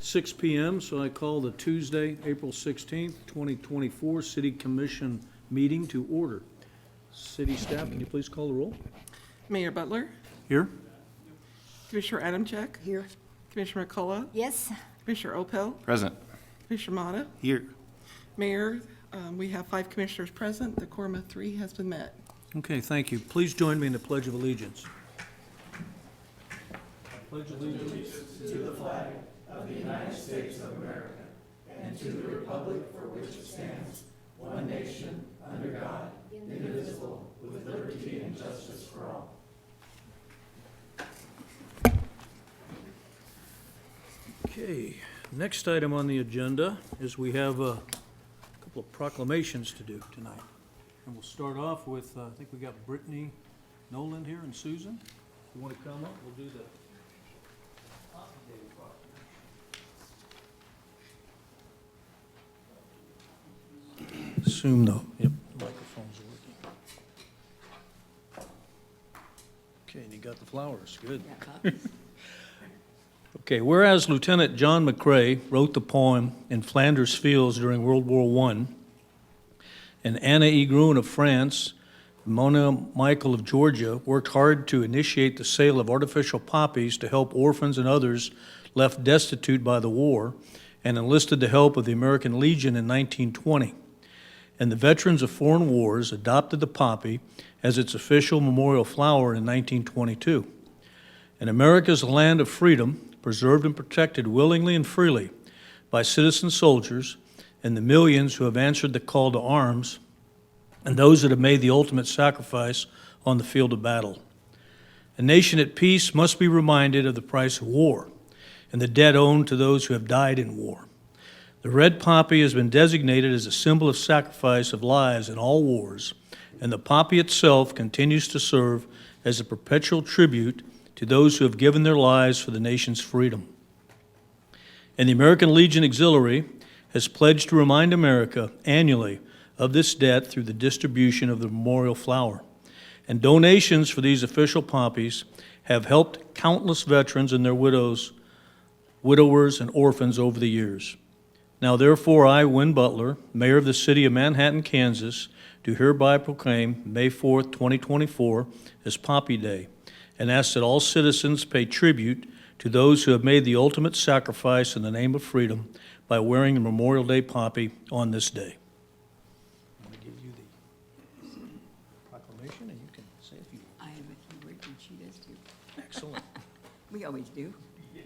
6 p.m., so I call the Tuesday, April 16th, 2024 City Commission meeting to order. City staff, can you please call the roll? Mayor Butler, Here. Commissioner Adamczyk, Here. Commissioner McCullough, Yes. Commissioner Opel, Present. Commissioner Motta. Here. Mayor, we have 5 commissioners present. The quorum of 3 has been met. Okay, thank you. Please join me in the Pledge of Allegiance. Pledge allegiance. Okay, next item on the agenda is we have a couple of proclamations to do tonight. And we'll start off with, I think we got Brittany Noland here and Susan. If you want to come up, we'll do the assume the microphone's working. Okay, and you got the flowers, good. Okay, whereas Lieutenant John McCrae wrote the poem In Flanders Fields during World War I, and Anna E. Gruen of France, Mona Michael of Georgia worked hard to initiate the sale of artificial poppies to help orphans and others left destitute by the war, and enlisted the help of the American Legion in 1920. And the veterans of foreign wars adopted the poppy as its official memorial flower in 1922. And America's land of freedom, preserved and protected willingly and freely by citizen soldiers and the millions who have answered the call to arms, and those that have made the ultimate sacrifice on the field of battle. A nation at peace must be reminded of the price of war and the debt owed to those who have died in war. The red poppy has been designated as a symbol of sacrifice of lives in all wars, and the poppy itself continues to serve as a perpetual tribute to those who have given their lives for the nation's freedom. And the American Legion Auxiliary has pledged to remind America annually of this debt through the distribution of the memorial flower. And donations for these official poppies have helped countless veterans and their widowers, and orphans over the years. Now therefore I, Win Butler, Mayor of the City of Manhattan, Kansas, do hereby proclaim May 4th, 2024 as Poppy Day, and ask that all citizens pay tribute to those who have made the ultimate sacrifice in the name of freedom by wearing the Memorial Day poppy on this day. I'm going to give you the proclamation, and you can say a few. I am with you, Rick, and she does too. Excellent. We always do. Yes.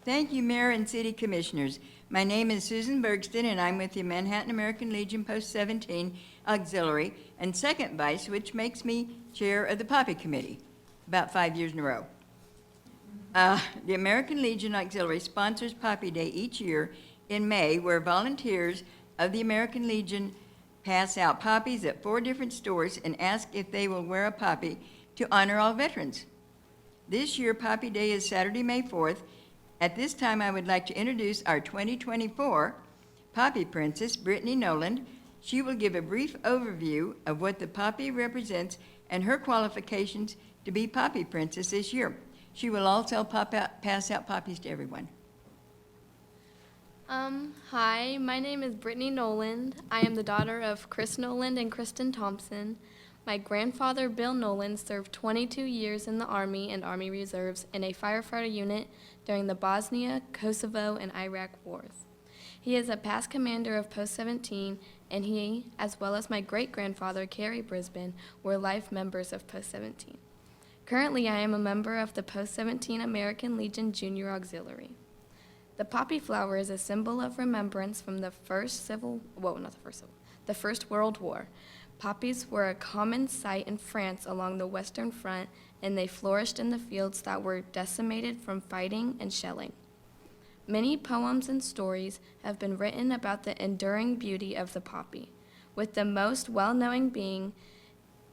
Thank you, Mayor and City Commissioners. My name is Susan Bergston, and I'm with the Manhattan American Legion Post 17 Auxiliary and second vice, which makes me chair of the Poppy Committee, about 5 years in a row. The American Legion Auxiliary sponsors Poppy Day each year in May, where volunteers of the American Legion pass out poppies at 4 different stores and ask if they will wear a poppy to honor all veterans. This year, Poppy Day is Saturday, May 4th. At this time, I would like to introduce our 2024 Poppy Princess, Brittany Noland. She will give a brief overview of what the poppy represents and her qualifications to be Poppy Princess this year. She will also pass out poppies to everyone. Hi, my name is Brittany Noland. I am the daughter of Chris Noland and Kristen Thompson. My grandfather, Bill Noland, served 22 years in the Army and Army Reserves in a firefighter unit during the Bosnia, Kosovo, and Iraq wars. He is a past commander of Post 17, and he, as well as my great-grandfather, Carrie Brisbane, were life members of Post 17. Currently, I am a member of the Post 17 American Legion Junior Auxiliary. The poppy flower is a symbol of remembrance from the First World War. Poppies were a common sight in France along the Western Front, and they flourished in the fields that were decimated from fighting and shelling. Many poems and stories have been written about the enduring beauty of the poppy, with the most well-known being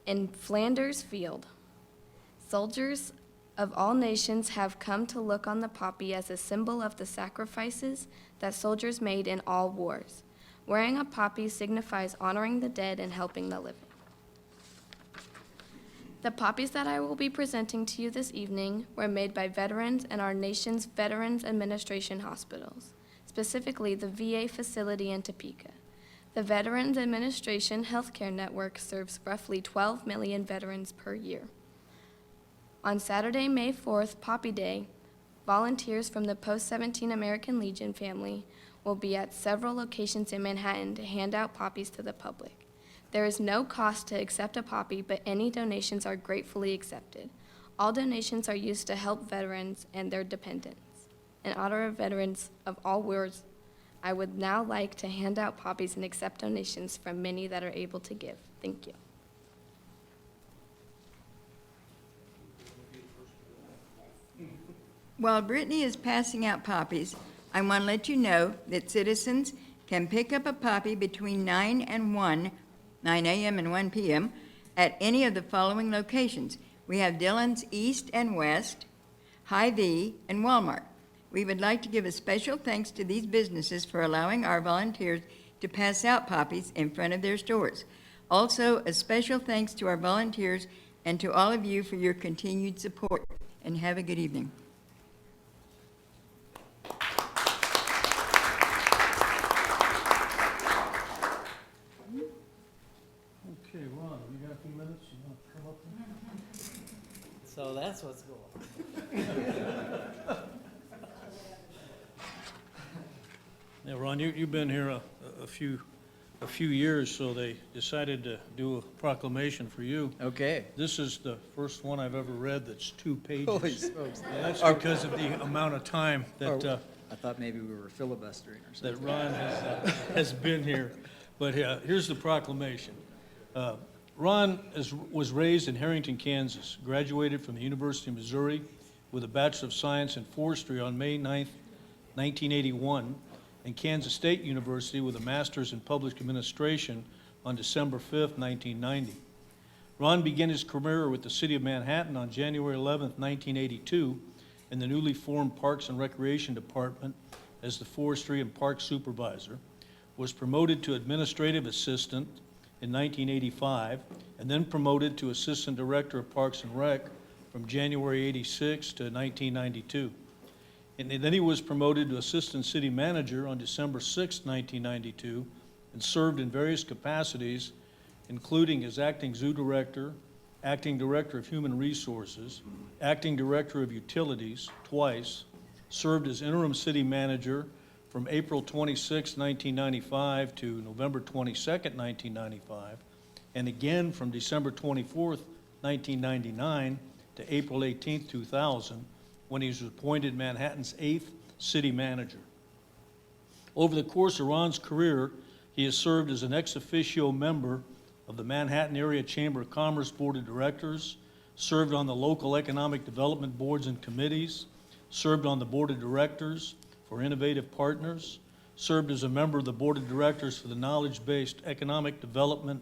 In Flanders Field. Soldiers of all nations have come to look on the poppy as a symbol of the sacrifices that soldiers made in all wars. Wearing a poppy signifies honoring the dead and helping the living. The poppies that I will be presenting to you this evening were made by veterans in our nation's Veterans Administration hospitals, specifically the VA facility in Topeka. The Veterans Administration Healthcare Network serves roughly 12 million veterans per year. On Saturday, May 4th, Poppy Day, volunteers from the Post-17 American Legion family will be at several locations in Manhattan to hand out poppies to the public. There is no cost to accept a poppy, but any donations are gratefully accepted. All donations are used to help veterans and their dependents. In honor of veterans of all wars, I would now like to hand out poppies and accept donations from many that are able to give. Thank you. While Brittany is passing out poppies, I want to let you know that citizens can pick up a poppy between 9 a.m. and 1 p.m. at any of the following locations. We have Dillon's East and West, Hy-Vee, and Walmart. We would like to give a special thanks to these businesses for allowing our volunteers to pass out poppies in front of their stores. Also, a special thanks to our volunteers and to all of you for your continued support, and have a good evening. Okay, Ron, you got a few minutes? You want to come up here? So that's what's going on. Yeah, Ron, you've been here a few years, so they decided to do a proclamation for you. Okay. This is the first one I've ever read that's 2 pages. Holy smokes. And that's because of the amount of time that, I thought maybe we were filibustering or that something. Ron has been here. But here's the proclamation. Ron was raised in Harrington, Kansas, graduated from the University of Missouri with a Bachelor of Science in Forestry on May 9th, 1981, and Kansas State University with a Master's in Public Administration on December 5th, 1990. Ron began his career with the City of Manhattan on January 11th, 1982, in the newly formed Parks and Recreation Department as the Forestry and Park Supervisor, was promoted to Administrative Assistant in 1985, and then promoted to Assistant Director of Parks and Rec from January 86 to 1992. And then he was promoted to Assistant City Manager on December 6, 1992, and served in various capacities, including as Acting Zoo Director, Acting Director of Human Resources, Acting Director of Utilities twice, served as Interim City Manager from April 26, 1995 to November 22, 1995, and again from December 24, 1999 to April 18, 2000, when he was appointed Manhattan's 8th city manager. Over the course of Ron's career, he has served as an ex officio member of the Manhattan Area Chamber of Commerce Board of Directors, served on the local economic development boards and committees, served on the Board of Directors for Innovative Partners, served as a member of the Board of Directors for the Knowledge-Based Economic Development,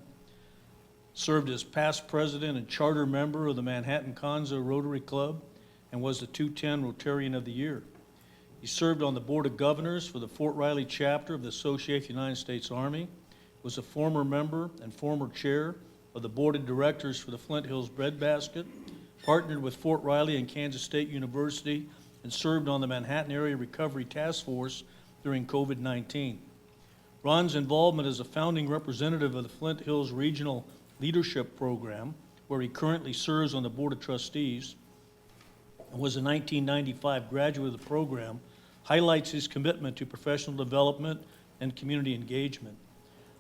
served as past president and charter member of the Manhattan Conzo Rotary Club, and was the 210 Rotarian of the Year. He served on the Board of Governors for the Fort Riley chapter of the Association of the United States Army, was a former member and former chair of the Board of Directors for the Flint Hills Breadbasket, partnered with Fort Riley and Kansas State University, and served on the Manhattan Area Recovery Task Force during COVID-19. Ron's involvement as a founding representative of the Flint Hills Regional Leadership Program, where he currently serves on the Board of Trustees, and was a 1995 graduate of the program, highlights his commitment to professional development and community engagement.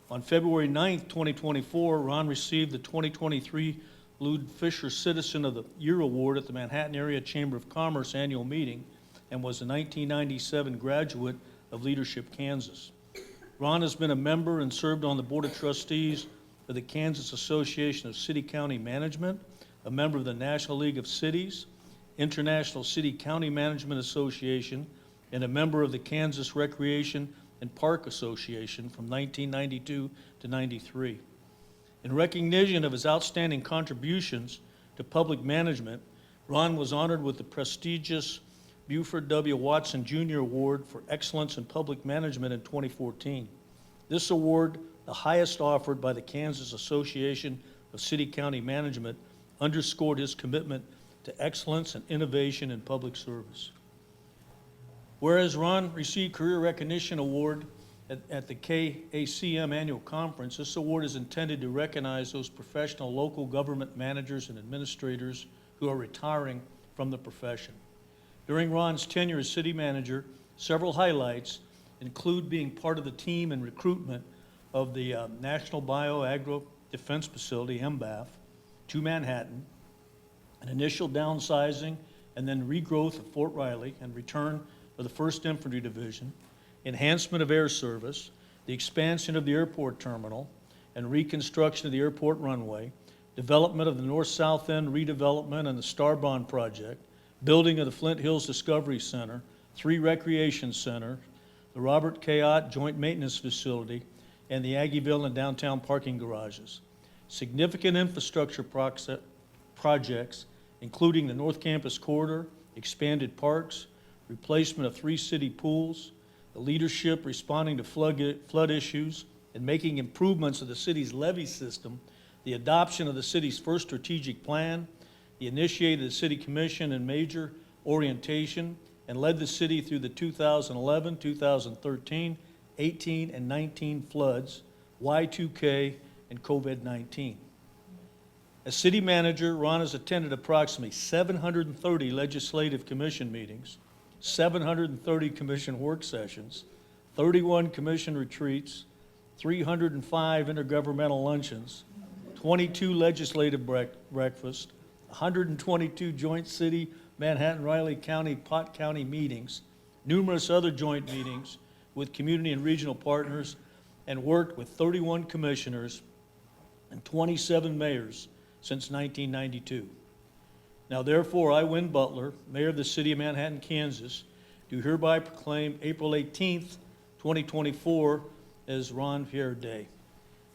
On February 9th, 2024, Ron received the 2023 Lud Fisher Citizen of the Year Award at the Manhattan Area Chamber of Commerce annual meeting, and was a 1997 graduate of Leadership Kansas. Ron has been a member and served on the Board of Trustees of the Kansas Association of City-County Management, a member of the National League of Cities, International City-County Management Association, and a member of the Kansas Recreation and Park Association from 1992 to 93. In recognition of his outstanding contributions to public management, Ron was honored with the prestigious Buford W. Watson Jr. Award for Excellence in Public Management in 2014. This award, the highest offered by the Kansas Association of City-County Management, underscored his commitment to excellence and innovation in public service. Whereas Ron received Career Recognition Award at the KACM Annual Conference, this award is intended to recognize those professional local government managers and administrators who are retiring from the profession. During Ron's tenure as city manager, several highlights include being part of the team in recruitment of the National Bio-Agro Defense Facility, MBAF, to Manhattan, an initial downsizing and then regrowth of Fort Riley and return of the 1st Infantry Division, enhancement of air service, the expansion of the airport terminal, and reconstruction of the airport runway, development of the north-south end redevelopment and the Starbond project, building of the Flint Hills Discovery Center, 3 recreation centers, the Robert K. Ott Joint Maintenance Facility, and the Aggieville and downtown parking garages. Significant infrastructure projects, including the North Campus Corridor, expanded parks, replacement of 3 city pools, the leadership responding to flood issues, and making improvements of the city's levee system, the adoption of the city's first strategic plan, he initiated the city commission and major orientation, and led the city through the 2011, 2013, 18, and 19 floods, Y2K, and COVID-19. As city manager, Ron has attended approximately 730 legislative commission meetings, 730 commission work sessions, 31 commission retreats, 305 intergovernmental luncheons, 22 legislative breakfasts, 122 joint city, Manhattan-Riley County, Pot County meetings, numerous other joint meetings with community and regional partners, and worked with 31 commissioners and 27 mayors since 1992. Now therefore, I, Win Butler, Mayor of the City of Manhattan, Kansas, do hereby proclaim April 18th, 2024 as Ron Pierre Day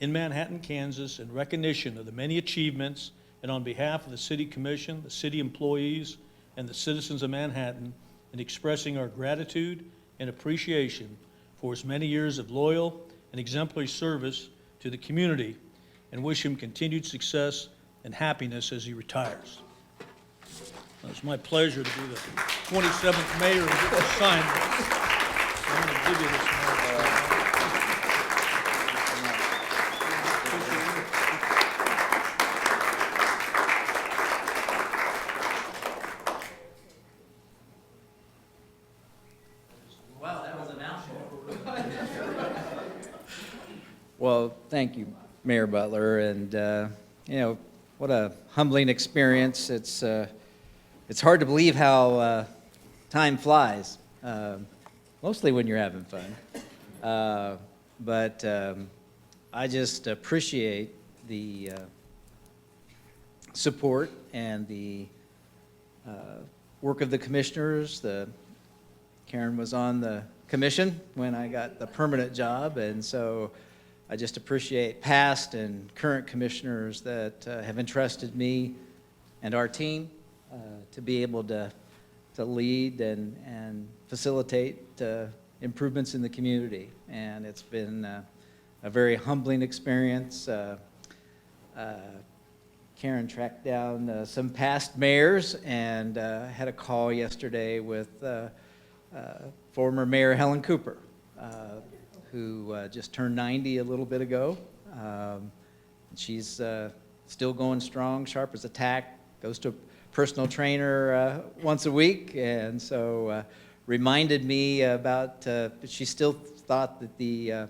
in Manhattan, Kansas, in recognition of the many achievements and on behalf of the City Commission, the city employees, and the citizens of Manhattan, in expressing our gratitude and appreciation for his many years of loyal and exemplary service to the community, and wish him continued success and happiness as he retires. It's my pleasure to be the 27th mayor and get to sign this. I'm going to give you this now. Wow, that was a mouthful. Well, thank you, Mayor Butler, and what a humbling experience. It's hard to believe how time flies, mostly when you're having fun. But I just appreciate the support and the work of the commissioners. Karen was on the commission when I got the permanent job, and so I just appreciate past and current commissioners that have entrusted me and our team to be able to lead and facilitate improvements in the community. And it's been a very humbling experience. Karen tracked down some past mayors and had a call yesterday with former Mayor Helen Cooper, who just turned 90 a little bit ago. She's still going strong, sharp as a tack, goes to a personal trainer once a week, and so reminded me about, she still thought that the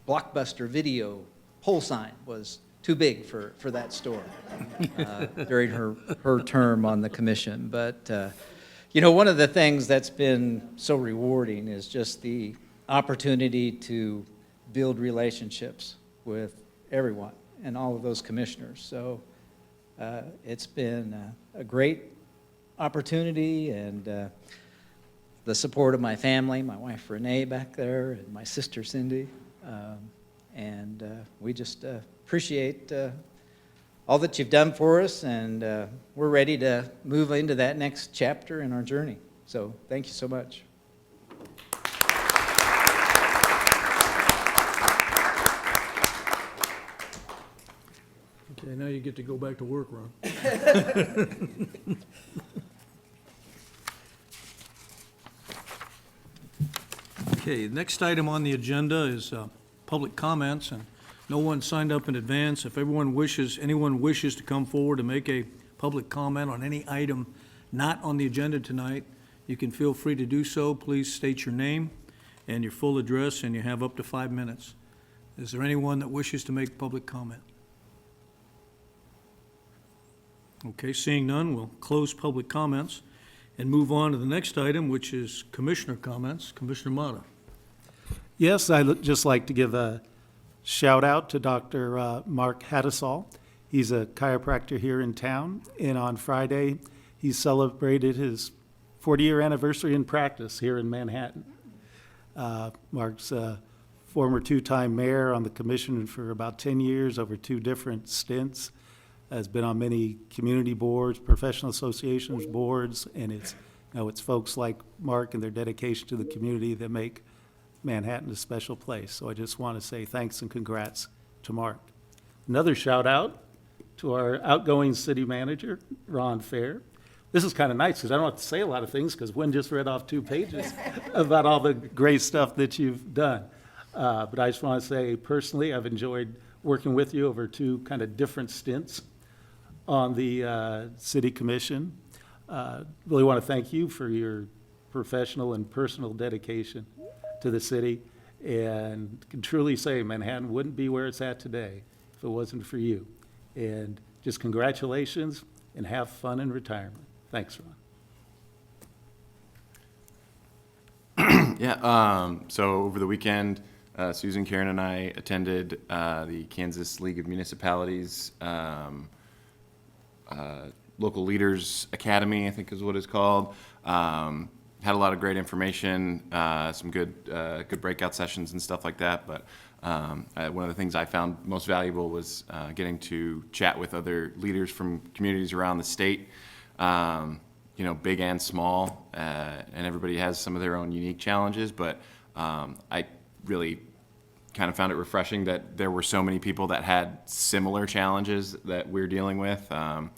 Blockbuster video pole sign was too big for that store during her term on the commission. But one of the things that's been so rewarding is just the opportunity to build relationships with everyone and all of those commissioners. So it's been a great opportunity, and the support of my family, my wife Renee back there, and my sister Cindy, and we just appreciate all that you've done for us, and we're ready to move into that next chapter in our journey. So thank you so much. Okay, now you get to go back to work, Ron. Okay, the next item on the agenda is public comments, and no one signed up in advance. If anyone wishes to come forward to make a public comment on any item not on the agenda tonight, you can feel free to do so. Please state your name and your full address, and you have up to 5 minutes. Is there anyone that wishes to make public comment? Okay, seeing none, we'll close public comments and move on to the next item, which is commissioner comments. Commissioner Mata. Yes, I'd just like to give a shout out to Dr. Mark Hattisall. He's a chiropractor here in town, and on Friday, he celebrated his 40-year anniversary in practice here in Manhattan. Mark's a former two-time mayor on the commission for about 10 years, over 2 different stints, has been on many community boards, professional associations boards, and it's folks like Mark and their dedication to the community that make Manhattan a special place. So I just want to say thanks and congrats to Mark. Another shout out to our outgoing city manager, Ron Fair. This is kind of nice because I don't have to say a lot of things because Wynn just read off 2 pages about all the great stuff that you've done. But I just want to say personally, I've enjoyed working with you over 2 kind of different stints on the city commission. Really want to thank you for your professional and personal dedication to the city, and can truly say Manhattan wouldn't be where it's at today if it wasn't for you. And just congratulations and have fun in retirement. Thanks, Ron. Yeah, so over the weekend, Susan, Karen, and I attended the Kansas League of Municipalities Local Leaders Academy, I think is what it's called. Had a lot of great information, some good breakout sessions and stuff like that. But one of the things I found most valuable was getting to chat with other leaders from communities around the state, big and small, and everybody has some of their own unique challenges. But I really kind of found it refreshing that there were so many people that had similar challenges that we're dealing with. Kind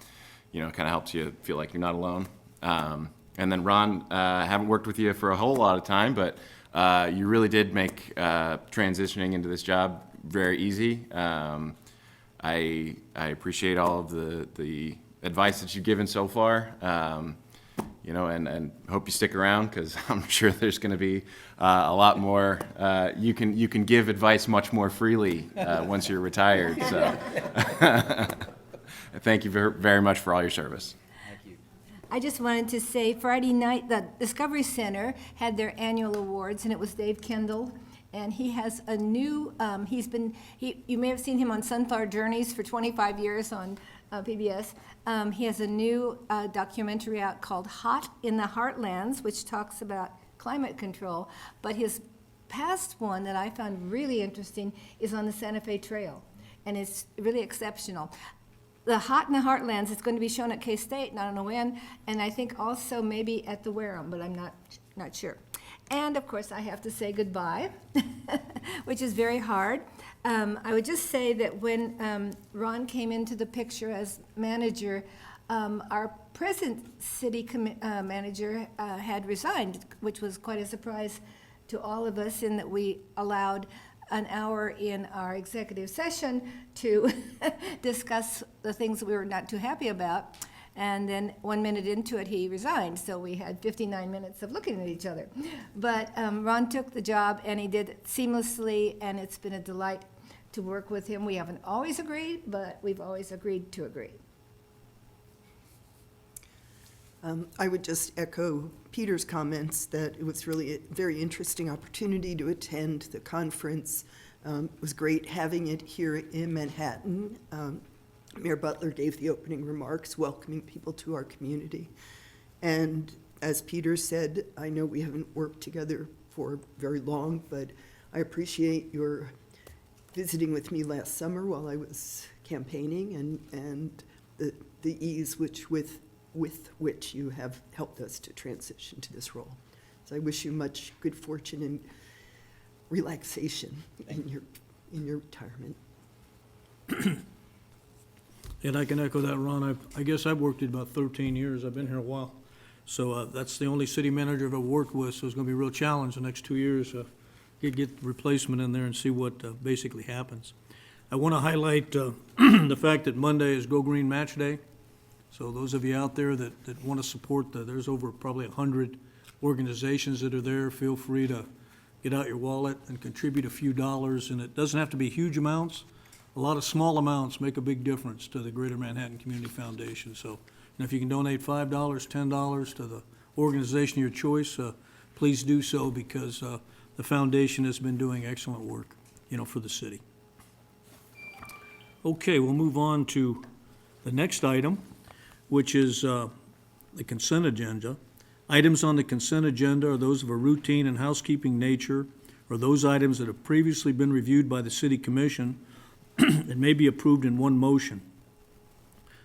of helps you feel like you're not alone. And then Ron, I haven't worked with you for a whole lot of time, but you really did make transitioning into this job very easy. I appreciate all of the advice that you've given so far, and hope you stick around because I'm sure there's going to be a lot more. You can give advice much more freely once you're retired. So thank you very much for all your service. I just wanted to say Friday night, the Discovery Center had their annual awards, and it was Dave Kendall. And he has a new, you may have seen him on Sunflower Journeys for 25 years on PBS. He has a new documentary out called Hot in the Heartlands, which talks about climate control. But his past one that I found really interesting is on the Santa Fe Trail, and it's really exceptional. The Hot in the Heartlands is going to be shown at K-State, and I don't know when, and I think also maybe at the Wareham, but I'm not sure. And of course, I have to say goodbye, which is very hard. I would just say that when Ron came into the picture as manager, our present city manager had resigned, which was quite a surprise to all of us in that we allowed an hour in our executive session to discuss the things that we were not too happy about. And then 1 minute into it, he resigned. So we had 59 minutes of looking at each other. But Ron took the job, and he did it seamlessly, and it's been a delight to work with him. We haven't always agreed, but we've always agreed to agree. I would just echo Peter's comments that it was really a very interesting opportunity to attend the conference. It was great having it here in Manhattan. Mayor Butler gave the opening remarks, welcoming people to our community. And as Peter said, I know we haven't worked together for very long, but I appreciate your visiting with me last summer while I was campaigning and the ease with which you have helped us to transition to this role. So I wish you much good fortune and relaxation in your retirement. And I can echo that, Ron. I guess I've worked it about 13 years. I've been here a while. So that's the only city manager I've ever worked with, so it's going to be a real challenge the next 2 years. Get the replacement in there and see what basically happens. I want to highlight the fact that Monday is Go Green Match Day. So those of you out there that want to support, there's over probably 100 organizations that are there. Feel free to get out your wallet and contribute a few dollars. And it doesn't have to be huge amounts. A lot of small amounts make a big difference to the Greater Manhattan Community Foundation. So if you can donate $5, $10 to the organization of your choice, please do so, because the foundation has been doing excellent work, for the city. Okay, we'll move on to the next item, which is the consent agenda. Items on the consent agenda are those of a routine and housekeeping nature, or those items that have previously been reviewed by the city commission and may be approved in one motion.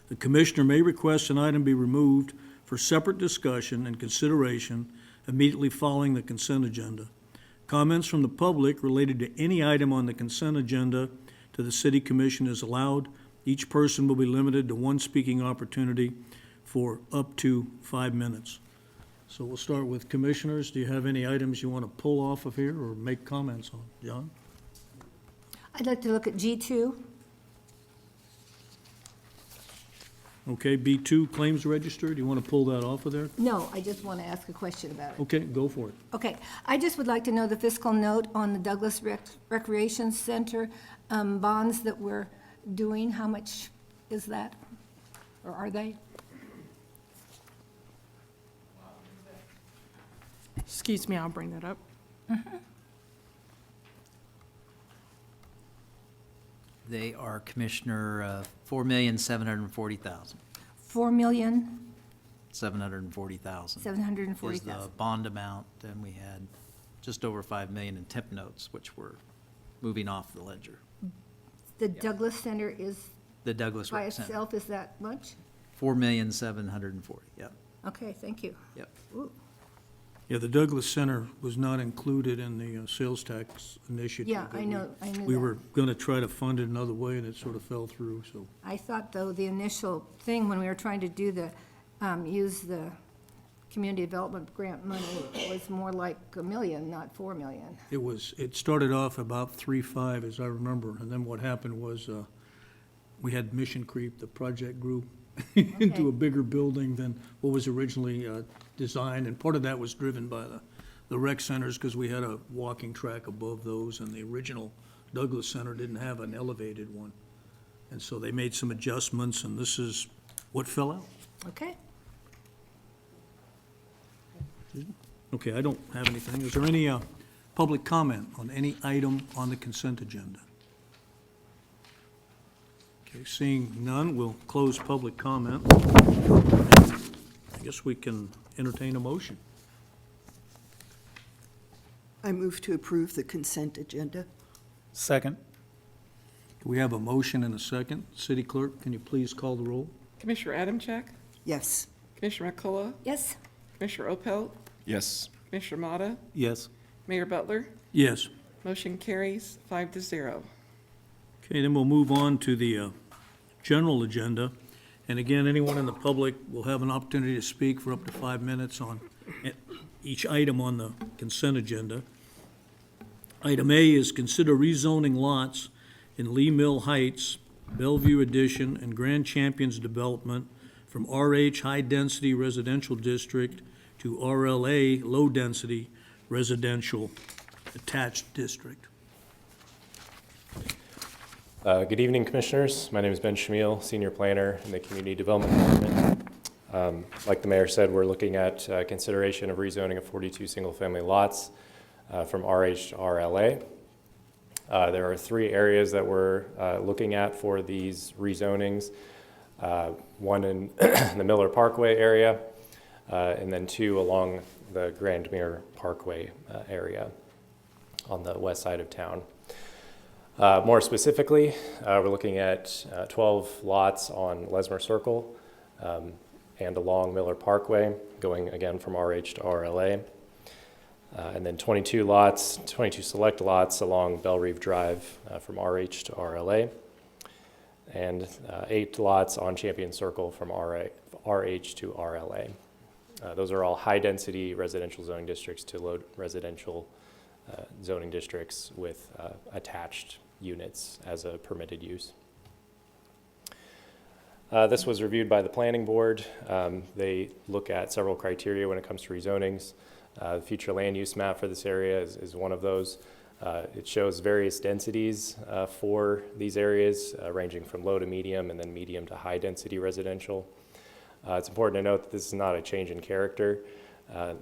The commissioner may request an item be removed for separate discussion and consideration immediately following the consent agenda. Comments from the public related to any item on the consent agenda to the city commission is allowed. Each person will be limited to one speaking opportunity for up to 5 minutes. So we'll start with commissioners. Do you have any items you want to pull off of here or make comments on? John? I'd like to look at G2. Okay, B2, claims register. Do you want to pull that off of there? No, I just want to ask a question about it. Okay, go for it. Okay, I just would like to know the fiscal note on the Douglas Recreation Center bonds that we're doing. How much is that? Or are they? Excuse me, I'll bring that up. They are, Commissioner, $4,740,000. 4,740,000. 740,000 is 740,000. the bond amount. Then we had just over 5 million in tip notes, which were moving off the ledger. The Douglas Center is The Douglas by Rec Center. itself, is that much? 4,740,000. Yep. Okay, thank you. Yep. Ooh. Yeah, the Douglas Center was not included in the sales tax initiative. Yeah, that I knew We that. were going to try to fund it another way, and it sort of fell through, so. I thought, though, the initial thing when we were trying to do the, use the community development grant money was more like $1 million, not $4 million. It started off about 3.5, as I remember, and then what happened was we had mission creep. The project grew into Okay. a bigger building than what was originally designed, and part of that was driven by the rec centers, because we had a walking track above those, and the original Douglas Center didn't have an elevated one. And so they made some adjustments, and this is what fell out. Okay. Okay, I don't have anything. Is there any public comment on any item on the consent agenda? Okay, seeing none, we'll close public comment. I guess we can entertain a motion. I move to approve the consent agenda. Second. We have a motion and a second. City Clerk, can you please call the roll? Commissioner Adamczyk, Yes. Commissioner McCullough, Yes? Commissioner Opelt, Yes. Commissioner Motta, Yes. Mayor Butler. Yes. Motion carries 5-0. Okay, then we'll move on to the general agenda. And again, anyone in the public will have an opportunity to speak for up to 5 minutes on each item on the consent agenda. Item A is consider rezoning lots in Lee Mill Heights, Bellevue Addition, and Grand Champions Development from RH High Density Residential District to RLA Low Density Residential Attached District. Good evening, Commissioners. My name is Ben Shamil, Senior Planner in the Community Development Department. Like the Mayor said, we're looking at consideration of rezoning of 42 single-family lots from RH to RLA. There are 3 areas that we're looking at for these rezonings. One in the Miller Parkway area, and then 2 along the Grandmere Parkway area on the west side of town. More specifically, we're looking at 12 lots on Lesmer Circle and along Miller Parkway, going again from RH to RLA. And then 22 select lots along Bellerive Drive from RH to RLA. and 8 lots on Champion Circle from RH to RLA. Those are all high-density residential zoning districts to low residential zoning districts with attached units as a permitted use. This was reviewed by the planning board. They look at several criteria when it comes to rezonings. The future land use map for this area is one of those. It shows various densities for these areas, ranging from low to medium and then medium to high density residential. It's important to note that this is not a change in character. All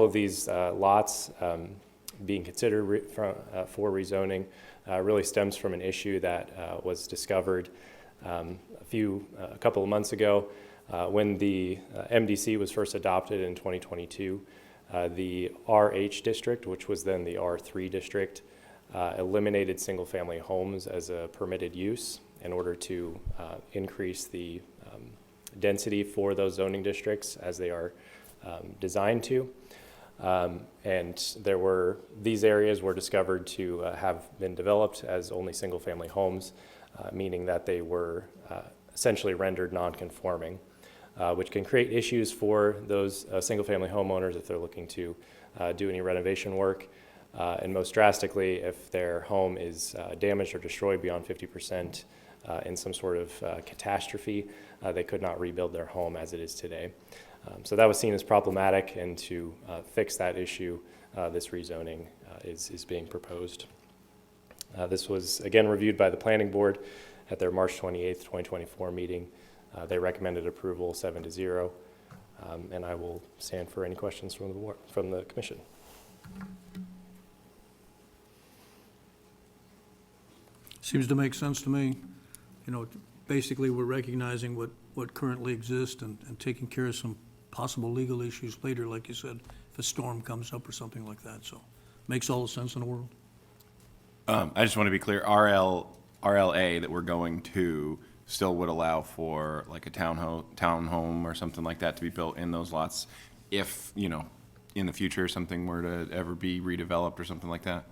of these lots being considered for rezoning really stems from an issue that was discovered a couple of months ago when the MDC was first adopted in 2022. The RH district, which was then the R3 district, eliminated single-family homes as a permitted use in order to increase the density for those zoning districts as they are designed to. And these areas were discovered to have been developed as only single-family homes, meaning that they were essentially rendered non-conforming, which can create issues for those single-family homeowners if they're looking to do any renovation work. And most drastically, if their home is damaged or destroyed beyond 50% in some sort of catastrophe, they could not rebuild their home as it is today. So that was seen as problematic, and to fix that issue, this rezoning is being proposed. This was again reviewed by the planning board at their March 28th, 2024 meeting. They recommended approval 7-0, and I will stand for any questions from the commission. Seems to make sense to me. You know, basically, we're recognizing what currently exists and taking care of some possible legal issues later, like you said, if a storm comes up or something like that. So makes all the sense in the world. I just want to be clear, RLA that we're going to still would allow for like a townhome or something like that to be built in those lots if, you know, in the future something were to ever be redeveloped or something like that?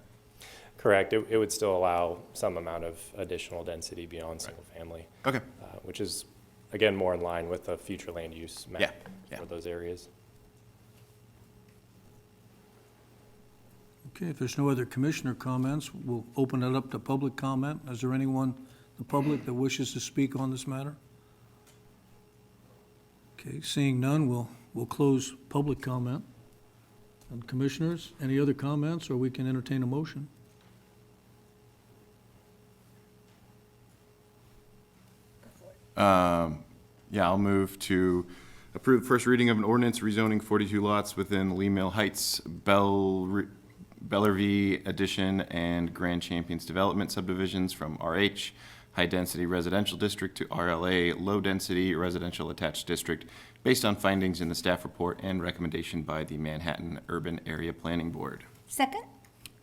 Correct. It would still allow some amount of additional density beyond single family. Okay. Which is, again, more in line with the future land use map Yeah. for those areas. Okay, if there's no other commissioner comments, we'll open it up to public comment. Is there anyone in the public that wishes to speak on this matter? Okay, seeing none, we'll close public comment. And commissioners, any other comments, or we can entertain a motion? Yeah, I'll move to approve the first reading of an ordinance rezoning 42 lots within Lee Mill Heights, Bellerive Addition, and Grand Champions Development subdivisions from RH, high-density residential district, to RLA, low-density residential attached district, based on findings in the staff report and recommendation by the Manhattan Urban Area Planning Board. Second?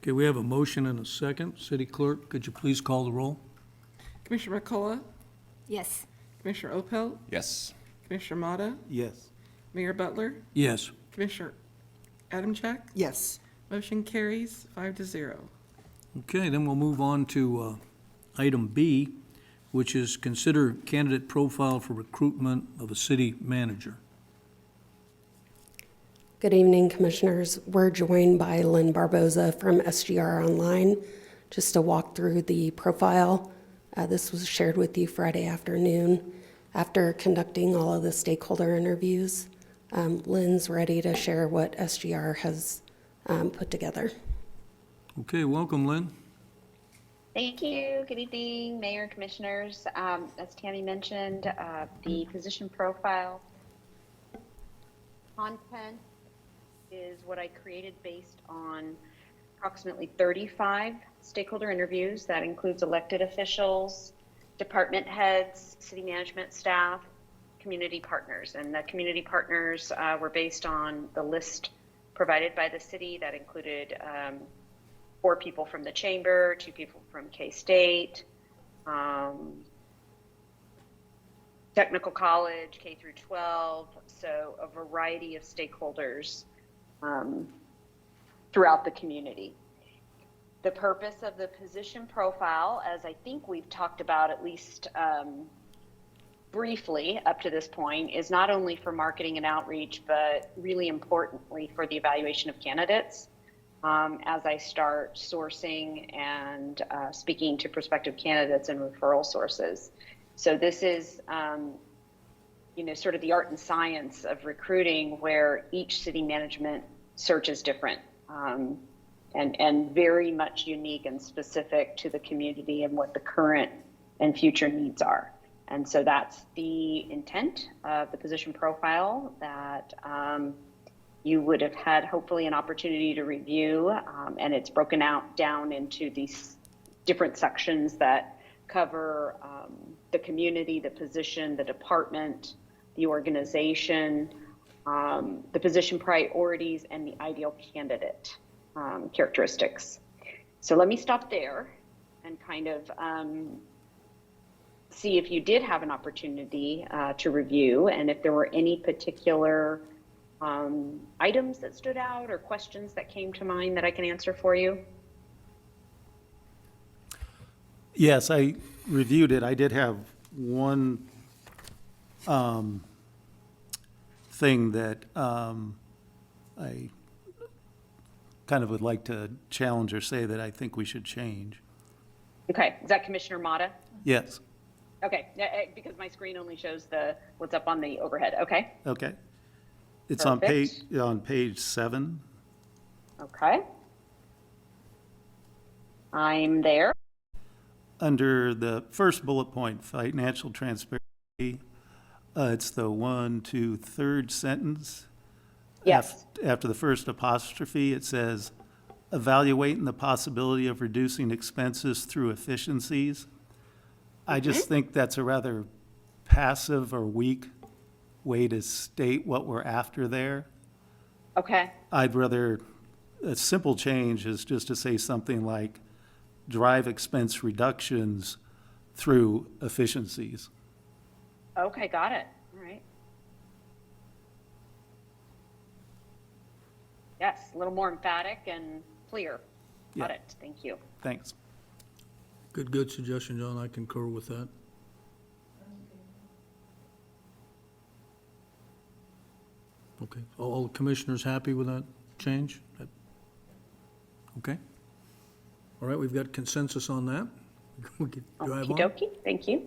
Okay, we have a motion and a second. City Clerk, could you please call the roll? Commissioner McCullough, Yes. Commissioner Opel, Yes. Commissioner Motta, Yes. Mayor Butler, Yes. Commissioner Adamchak. Yes. Motion carries 5-0. Okay, then we'll move on to item B, which is consider candidate profile for recruitment of a city manager. Good evening, Commissioners. We're joined by Lynn Barboza from SGR Online just to walk through the profile. This was shared with you Friday afternoon. After conducting all of the stakeholder interviews, Lynn's ready to share what SGR has put together. Okay, welcome, Lynn. Thank you. Good evening, Mayor and Commissioners. As Tammy mentioned, the position profile content is what I created based on approximately 35 stakeholder interviews. That includes elected officials, department heads, city management staff, community partners. And the community partners were based on the list provided by the city that included 4 people from the chamber, 2 people from K-State, technical college, K through 12, so a variety of stakeholders throughout the community. The purpose of the position profile, as I think we've talked about at least briefly up to this point, is not only for marketing and outreach, but really importantly for the evaluation of candidates as I start sourcing and speaking to prospective candidates and referral sources. So this is, sort of the art and science of recruiting, where each city management search is different. And very much unique and specific to the community and what the current and future needs are. And so that's the intent of the position profile that you would have had hopefully an opportunity to review. And it's broken down into these different sections that cover the community, the position, the department, the organization, the position priorities, and the ideal candidate characteristics. So let me stop there and kind of see if you did have an opportunity to review, and if there were any particular items that stood out or questions that came to mind that I can answer for you. Yes, I reviewed it. I did have one thing that I kind of would like to challenge or say that I think we should change. Okay, is that Commissioner Mata? Yes. Okay, because my screen only shows what's up on the overhead. Okay. Okay. It's Perfect. on page 7. Okay. I'm there. Under the first bullet point, financial transparency, it's the 1, 2, 3rd sentence. Yes. After the first apostrophe, it says, evaluating the possibility of reducing expenses through efficiencies. I just think that's a rather passive or weak way to state what we're after there. Okay. I'd rather, a simple change is just to say something like, drive expense reductions through efficiencies. Okay, got it. All right. Yes, a little more emphatic and clear. Got Yeah. it. Thank you. Thanks. Good suggestion, John. I concur with that. Okay. All commissioners happy with that change? Okay. All right, we've got consensus on that. We can drive on. Okey-dokey. Thank you.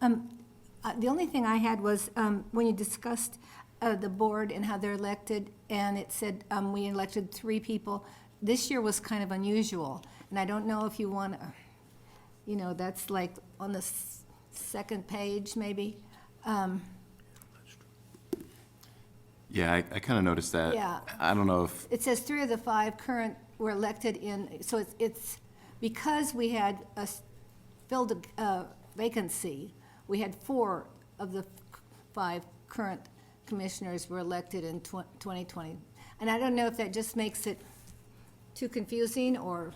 The only thing I had was, when you discussed the board and how they're elected, and it said we elected 3 people. This year was kind of unusual, and I don't know if you want to, that's like on the second page, maybe. Yeah, I kind of noticed that. Yeah. I don't know if, It says 3 of the 5 current were elected in, so it's because we had filled a vacancy, we had 4 of the 5 current commissioners were elected in 2020. And I don't know if that just makes it too confusing, or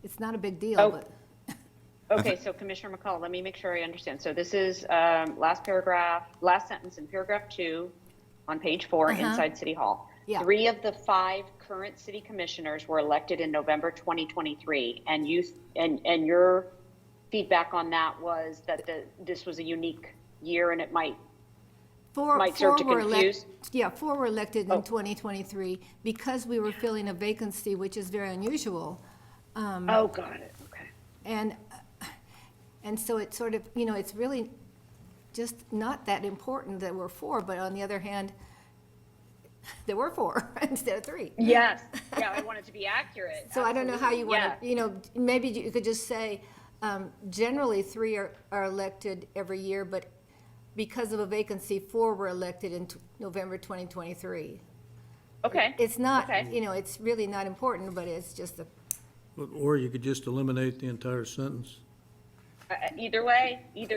it's not a big deal, Oh. but. Okay, so Commissioner McCullough, let me make sure I understand. So this is last sentence in paragraph 2 on page 4 inside City Hall. Yeah. 3 of the 5 current city commissioners were elected in November 2023, and your feedback on that was that this was a unique year and it might serve to confuse. Yeah, 4 were elected in Oh. 2023 because we were filling a vacancy, which is very unusual. Oh, got it. Okay. And so it's sort of, it's really just not that important that we're 4, but on the other hand, there were 4 instead of 3. Yes. Yeah, I want it to be accurate. So I don't know how you Absolutely. want to, maybe you could just say, generally 3 are elected every year, but because of a vacancy, 4 were elected in November 2023. Okay. It's not, Okay. it's really not important, but it's just a, Or you could just eliminate the entire sentence. Either way. And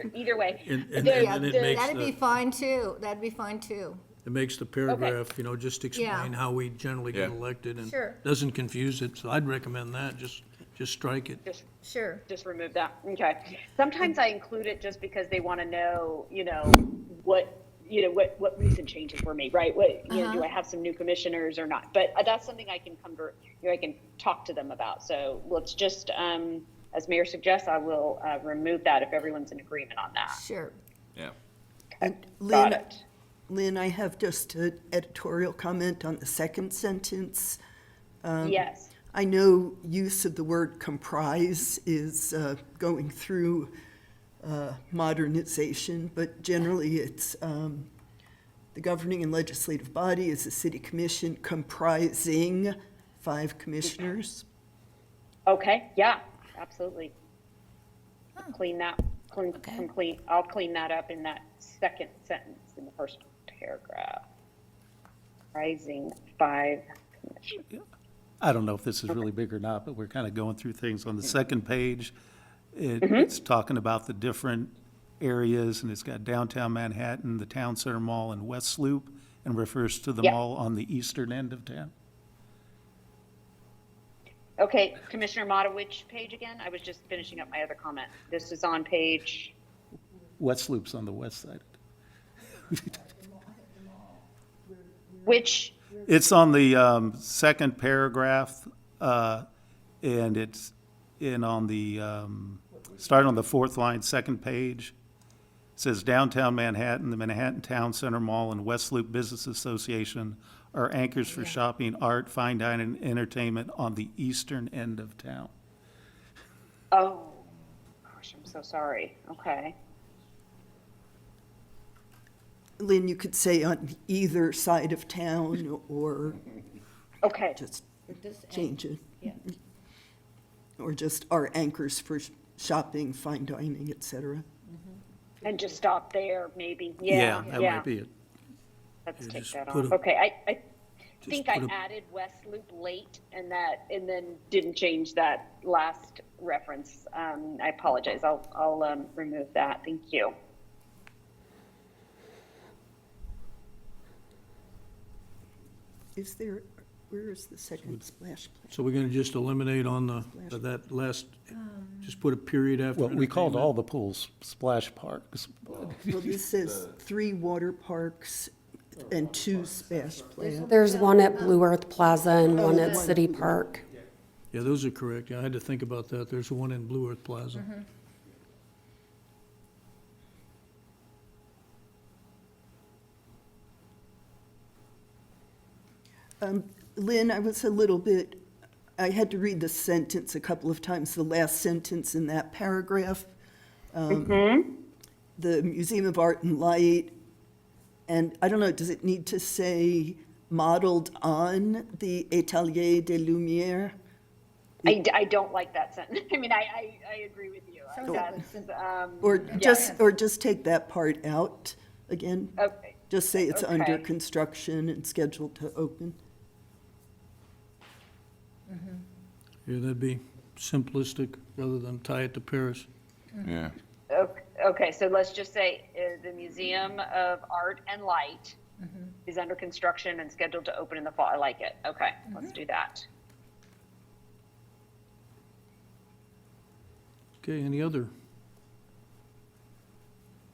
yeah, then it makes that'd be the, fine too. That'd be fine too. it makes the paragraph, just explain Yeah. how we generally get Yeah. elected and Sure. doesn't confuse it. So I'd recommend that, just strike it. Sure. Just remove that. Okay. Sometimes I include it just because they want to know, what what recent changes were made, right? Do I have some new commissioners or not? But that's something I can I can talk to them about. So let's just, as Mayor suggests, I will remove that if everyone's in agreement on that. Sure. Yeah. And Got Lynn, it. Lynn, I have just an editorial comment on the second sentence. Yes. I know use of the word comprise is going through modernization, but generally it's the governing and legislative body is a city commission comprising 5 commissioners. Okay, yeah, absolutely. Clean that, I'll clean that up in that second sentence in the first paragraph. Rising 5 commissioners. I don't know if this is really big or not, but we're kind of going through things. On the second page, it's talking about the different areas, and it's got downtown Manhattan, the Town Center Mall, and West Loop, and refers to the Yep. mall on the eastern end of town. Okay, Commissioner Mata, which page again? I was just finishing up my other comment. This is on page, West Loop's on the west side. which, It's on the second paragraph, and it's on the, starting on the 4th line, second page. It says downtown Manhattan, the Manhattan Town Center Mall, and West Loop Business Association are anchors for shopping, art, fine dining, and entertainment on the eastern end of town. oh, gosh, I'm so sorry. Okay. Lynn, you could say on either side of town or Okay, just change it. Or just are anchors for shopping, fine dining, et cetera. and just stop there, maybe. That Yeah. might be it. Let's Yeah, take just that put off. a- Okay, I think I put a- added West Loop late and then didn't change that last reference. I apologize. I'll remove that. Thank you. Is there, where is the second splash pad? So we're gonna just eliminate on that last, just put a period after. Well, we called entertainment? all the pools splash parks. Well, this says 3 water parks and 2 splash pads. There's one at Blue Earth Plaza and one at City Park. Yeah, those are correct. Yeah, I had to think about that. There's one in Blue Earth Plaza. Lynn, I was a little bit, I had to read the sentence a couple of times, the last sentence in that paragraph. The Museum of Art and Light, and I don't know, does it need to say modeled on the Atelier des Lumières? I don't like that sentence. I mean, I agree with you. Or yeah. just take that part out again? Okay. Just say it's under Okay. construction and scheduled to open? Yeah, that'd be simplistic rather than tie it to Paris. Yeah. Okay, so let's just say the Museum of Art and Light is under construction and scheduled to open in the fall. I like it. Okay, let's do that. Okay, any other?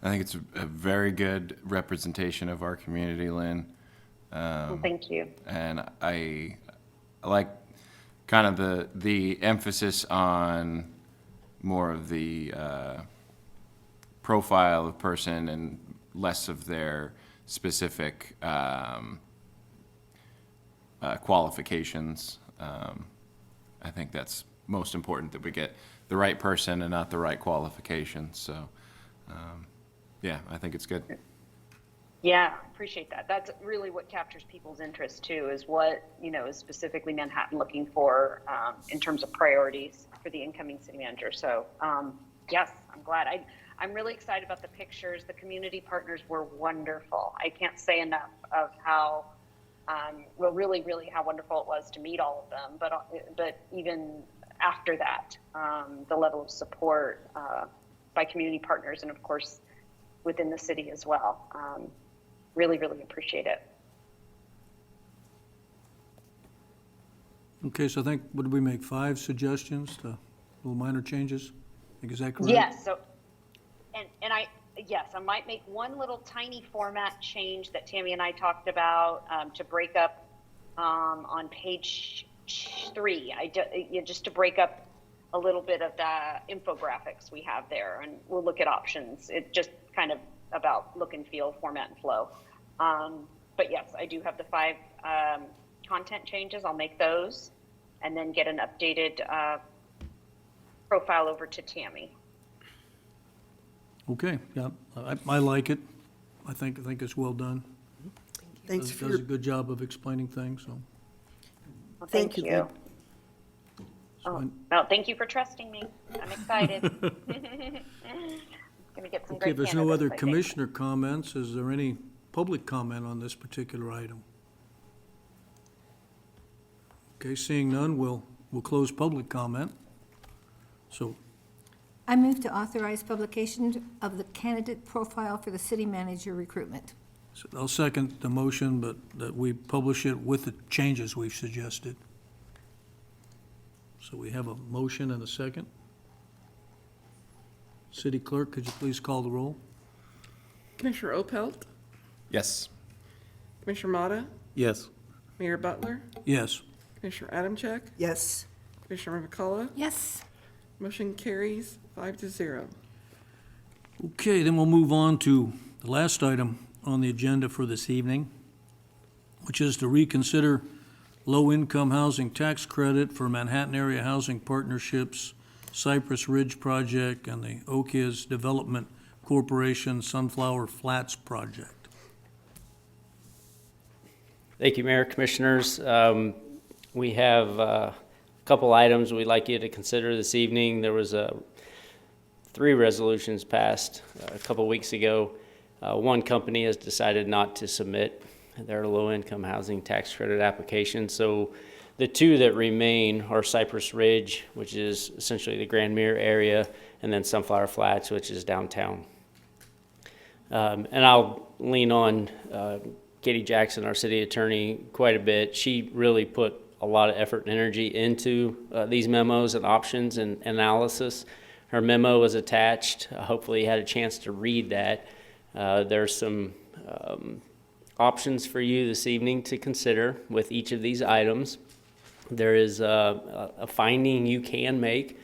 I think it's a very good representation of our community, Lynn. Thank you. And I like kind of the emphasis on more of the profile of person and less of their specific qualifications. I think that's most important, that we get the right person and not the right qualifications. So, yeah, I think it's good. Yeah, appreciate that. That's really what captures people's interest too, is what, is specifically Manhattan looking for in terms of priorities for the incoming city manager. So, yes, I'm glad. I'm really excited about the pictures. The community partners were wonderful. I can't say enough of how, really, really how wonderful it was to meet all of them. But even after that, the level of support by community partners and of course within the city as well. Really, really appreciate it. Okay, so I think, what did we make, 5 suggestions to little minor changes? I think, is that correct? Yes, so, and yes, I might make one little tiny format change that Tammy and I talked about to break up on page 3. Just to break up a little bit of the infographics we have there, and we'll look at options. It just kind of about look and feel, format and flow. But yes, I do have the 5 content changes. I'll make those and then get an updated profile over to Tammy. Okay, yeah, I like it. I think it's well done. Thanks for Does your, a good job of explaining things, so. Well, Thank thank you, you. Lynn. Oh, no, thank you for trusting me. I'm excited. Gonna get some Okay, great if there's no other candidates, I think. commissioner comments, is there any public comment on this particular item? Okay, seeing none, we'll close public comment. So, I move to authorize publication of the candidate profile for the city manager recruitment. I'll second the motion, but that we publish it with the changes we've suggested. So we have a motion and a second. City Clerk, could you please call the roll? Commissioner Opelt, Yes. Commissioner Motta, Yes. Mayor Butler, Yes. Commissioner Adamczyk, yes, Commissioner McCullough. Yes. Motion carries 5-0. Okay, then we'll move on to the last item on the agenda for this evening, which is to reconsider low-income housing tax credit for Manhattan Area Housing Partnerships, Cypress Ridge Project, and the Oikos Development Corporation Sunflower Flats Project. Thank you, Mayor, Commissioners. We have a couple items we'd like you to consider this evening. There was 3 resolutions passed a couple weeks ago. One company has decided not to submit their low-income housing tax credit application. So the 2 that remain are Cypress Ridge, which is essentially the Grand Mirror area, and then Sunflower Flats, which is downtown. And I'll lean on Katie Jackson, our city attorney, quite a bit. She really put a lot of effort and energy into these memos and options and analysis. Her memo was attached. Hopefully you had a chance to read that. There's some options for you this evening to consider with each of these items. There is a finding you can make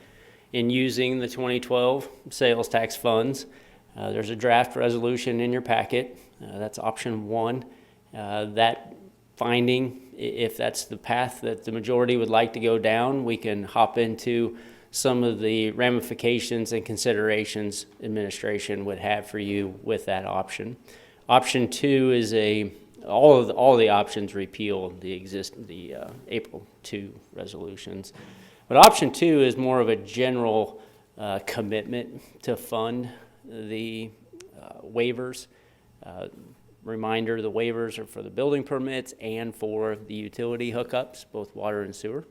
in using the 2012 sales tax funds. There's a draft resolution in your packet. That's option 1. That finding, if that's the path that the majority would like to go down, we can hop into some of the ramifications and considerations administration would have for you with that option. Option 2 is all the options repeal the April 2 resolutions. But option 2 is more of a general commitment to fund the waivers. Reminder, the waivers are for the building permits and for the utility hookups, both water and sewer.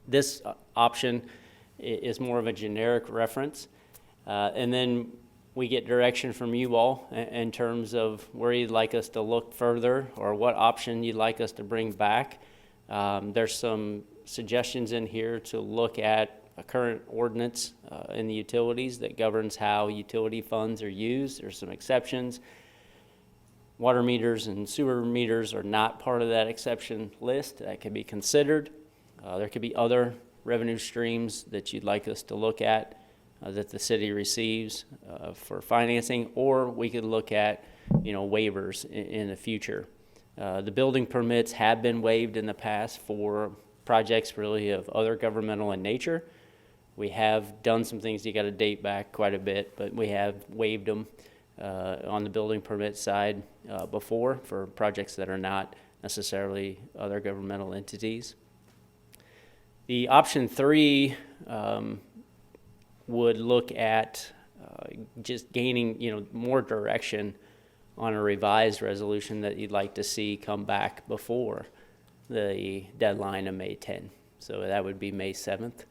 This option is more of a generic reference. And then we get direction from you all in terms of where you'd like us to look further or what option you'd like us to bring back. There's some suggestions in here to look at a current ordinance in the utilities that governs how utility funds are used. There's some exceptions. Water meters and sewer meters are not part of that exception list. That could be considered. There could be other revenue streams that you'd like us to look at that the city receives for financing, or we could look at, waivers in the future. The building permits have been waived in the past for projects really of other governmental in nature. We have done some things, you got to date back quite a bit, but we have waived them on the building permit side before for projects that are not necessarily other governmental entities. The option 3 would look at just gaining, more direction on a revised resolution that you'd like to see come back before the deadline of May 10. So that would be May 7th.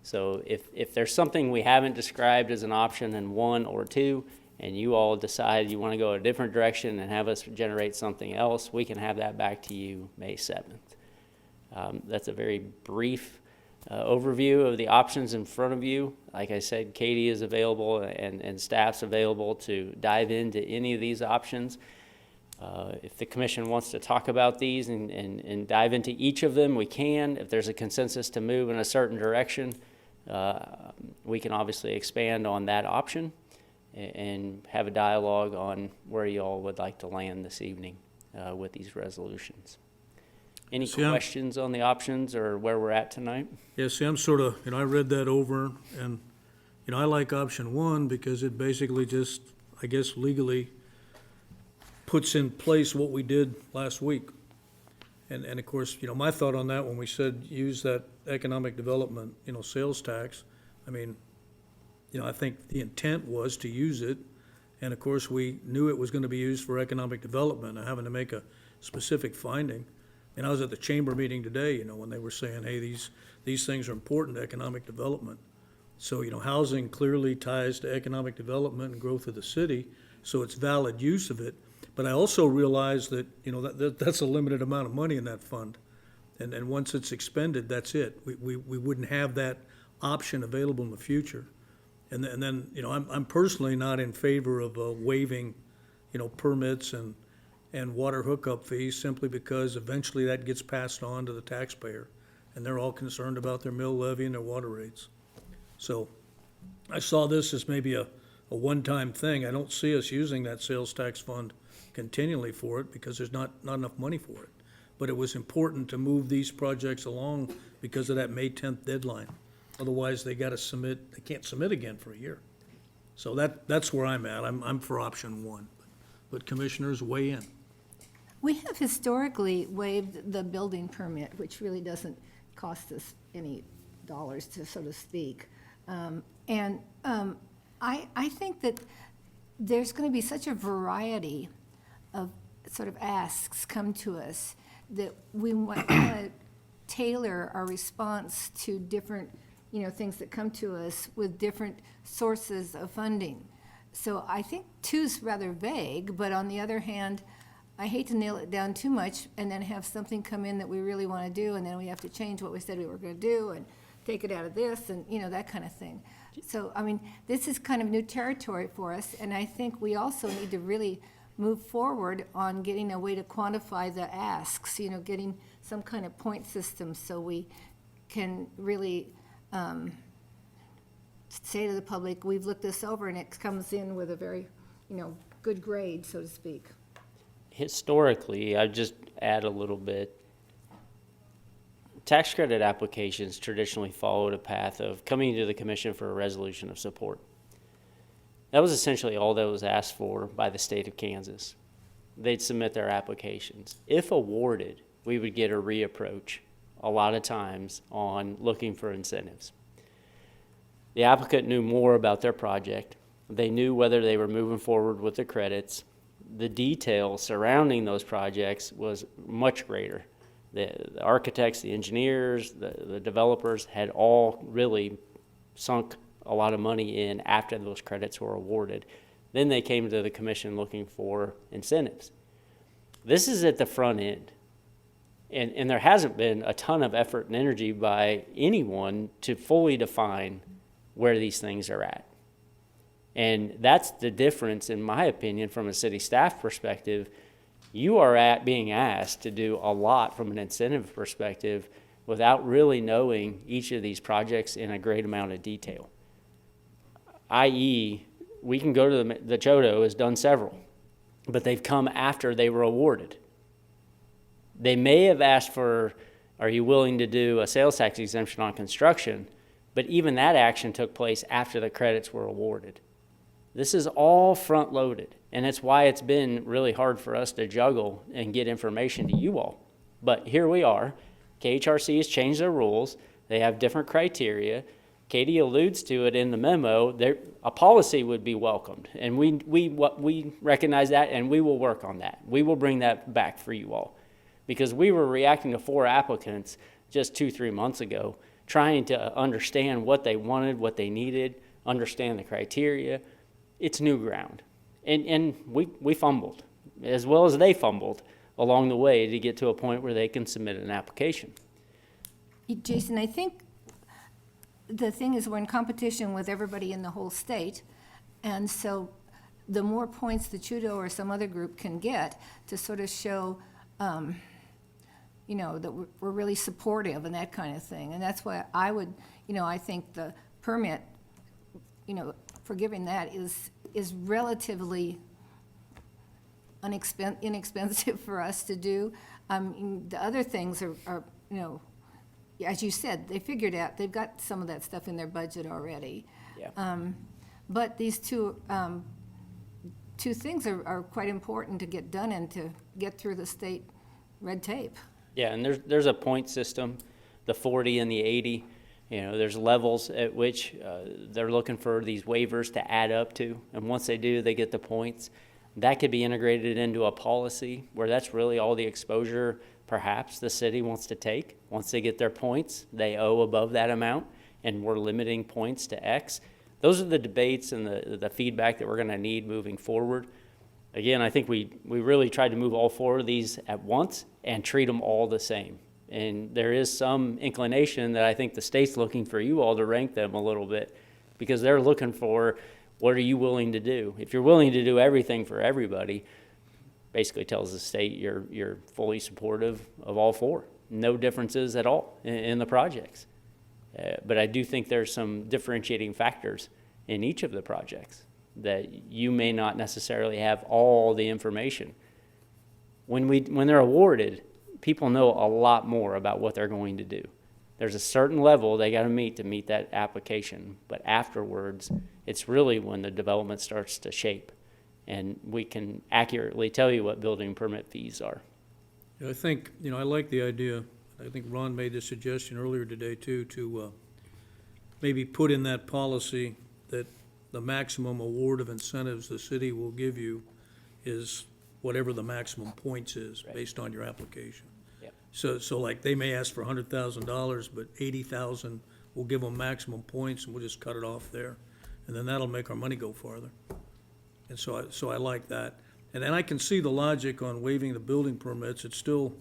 So if there's something we haven't described as an option in 1 or 2, and you all decide you want to go a different direction and have us generate something else, we can have that back to you May 7th. That's a very brief overview of the options in front of you. Like I said, Katie is available and staff's available to dive into any of these options. If the commission wants to talk about these and dive into each of them, we can. If there's a consensus to move in a certain direction, we can obviously expand on that option and have a dialogue on where you all would like to land this evening with these resolutions. Any questions on the options or where we're at tonight? Yeah, see, I'm sort of, I read that over, and, I like option one because it basically just, I guess legally puts in place what we did last week. And of course, my thought on that when we said use that economic development, sales tax, I think the intent was to use it. And of course, we knew it was going to be used for economic development, and having to make a specific finding. And I was at the chamber meeting today, when they were saying, hey, these things are important to economic development. So, housing clearly ties to economic development and growth of the city, so it's valid use of it. But I also realize that, that's a limited amount of money in that fund. And once it's expended, that's it. We wouldn't have that option available in the future. And then, I'm personally not in favor of waiving, permits and water hookup fees, simply because eventually that gets passed on to the taxpayer. And they're all concerned about their mill levy and their water rates. So I saw this as maybe a one-time thing. I don't see us using that sales tax fund continually for it because there's not enough money for it. But it was important to move these projects along because of that May 10th deadline. Otherwise, they can't submit again for a year. So that's where I'm at. I'm for option one. But commissioners, weigh in. We have historically waived the building permit, which really doesn't cost us any dollars, so to speak. I think that there's going to be such a variety of sort of asks come to us that we want to tailor our response to different, things that come to us with different sources of funding. So I think two's rather vague, but on the other hand, I hate to nail it down too much and then have something come in that we really want to do, and then we have to change what we said we were going to do and take it out of this and, that kind of thing. So, this is kind of new territory for us, and I think we also need to really move forward on getting a way to quantify the asks, getting some kind of point system so we can really say to the public, we've looked this over, and it comes in with a very, good grade, so to speak. Historically, I just add a little bit. Tax credit applications traditionally followed a path of coming to the commission for a resolution of support. That was essentially all that was asked for by the state of Kansas. They'd submit their applications. If awarded, we would get a reapproach a lot of times on looking for incentives. The applicant knew more about their project. They knew whether they were moving forward with the credits. The detail surrounding those projects was much greater. The architects, the engineers, the developers had all really sunk a lot of money in after those credits were awarded. Then they came to the commission looking for incentives. This is at the front end. And there hasn't been a ton of effort and energy by anyone to fully define where these things are at. And that's the difference, in my opinion, from a city staff perspective. You are being asked to do a lot from an incentive perspective without really knowing each of these projects in a great amount of detail. i.e., we can go to the Chodo has done several, but they've come after they were awarded. They may have asked for, are you willing to do a sales tax exemption on construction? But even that action took place after the credits were awarded. This is all front-loaded, and it's why it's been really hard for us to juggle and get information to you all. But here we are. KHRC has changed their rules. They have different criteria. Katie alludes to it in the memo. A policy would be welcomed, and we recognize that, and we will work on that. We will bring that back for you all, because we were reacting to 4 applicants just 2-3 months ago, trying to understand what they wanted, what they needed, understand the criteria. It's new ground. And we fumbled, as well as they fumbled along the way to get to a point where they can submit an application. Jason, I think the thing is, we're in competition with everybody in the whole state, and so the more points the Trudeau or some other group can get to sort of show, you know, that we're really supportive and that kind of thing. And that's why I would, you know, I think the permit, you know, for giving that is relatively inexpensive for us to do. The other things are, you know, as you said, they figured out, they've got some of that stuff in their budget already. Yeah. But these two things are quite important to get done and to get through the state red tape. Yeah, and there's a point system, the 40 and the 80. You know, there's levels at which they're looking for these waivers to add up to, and once they do, they get the points. That could be integrated into a policy where that's really all the exposure perhaps the city wants to take. Once they get their points, they owe above that amount, and we're limiting points to X. Those are the debates and the feedback that we're going to need moving forward. Again, I think we really tried to move all four of these at once and treat them all the same. And there is some inclination that I think the state's looking for you all to rank them a little bit, because they're looking for, what are you willing to do? If you're willing to do everything for everybody, basically tells the state you're fully supportive of all four. No differences at all in the projects. But I do think there's some differentiating factors in each of the projects that you may not necessarily have all the information. When they're awarded, people know a lot more about what they're going to do. There's a certain level they got to meet that application, but afterwards, it's really when the development starts to shape, and we can accurately tell you what building permit fees are. Yeah, I think, you know, I like the idea. I think Ron made the suggestion earlier today too, to maybe put in that policy that the maximum award of incentives the city will give you is whatever the maximum points is based on your application. Yep. So like they may ask for $100,000, but 80,000 will give them maximum points, and we'll just cut it off there. And then that'll make our money go farther. And so I like that. And then I can see the logic on waiving the building permits. It still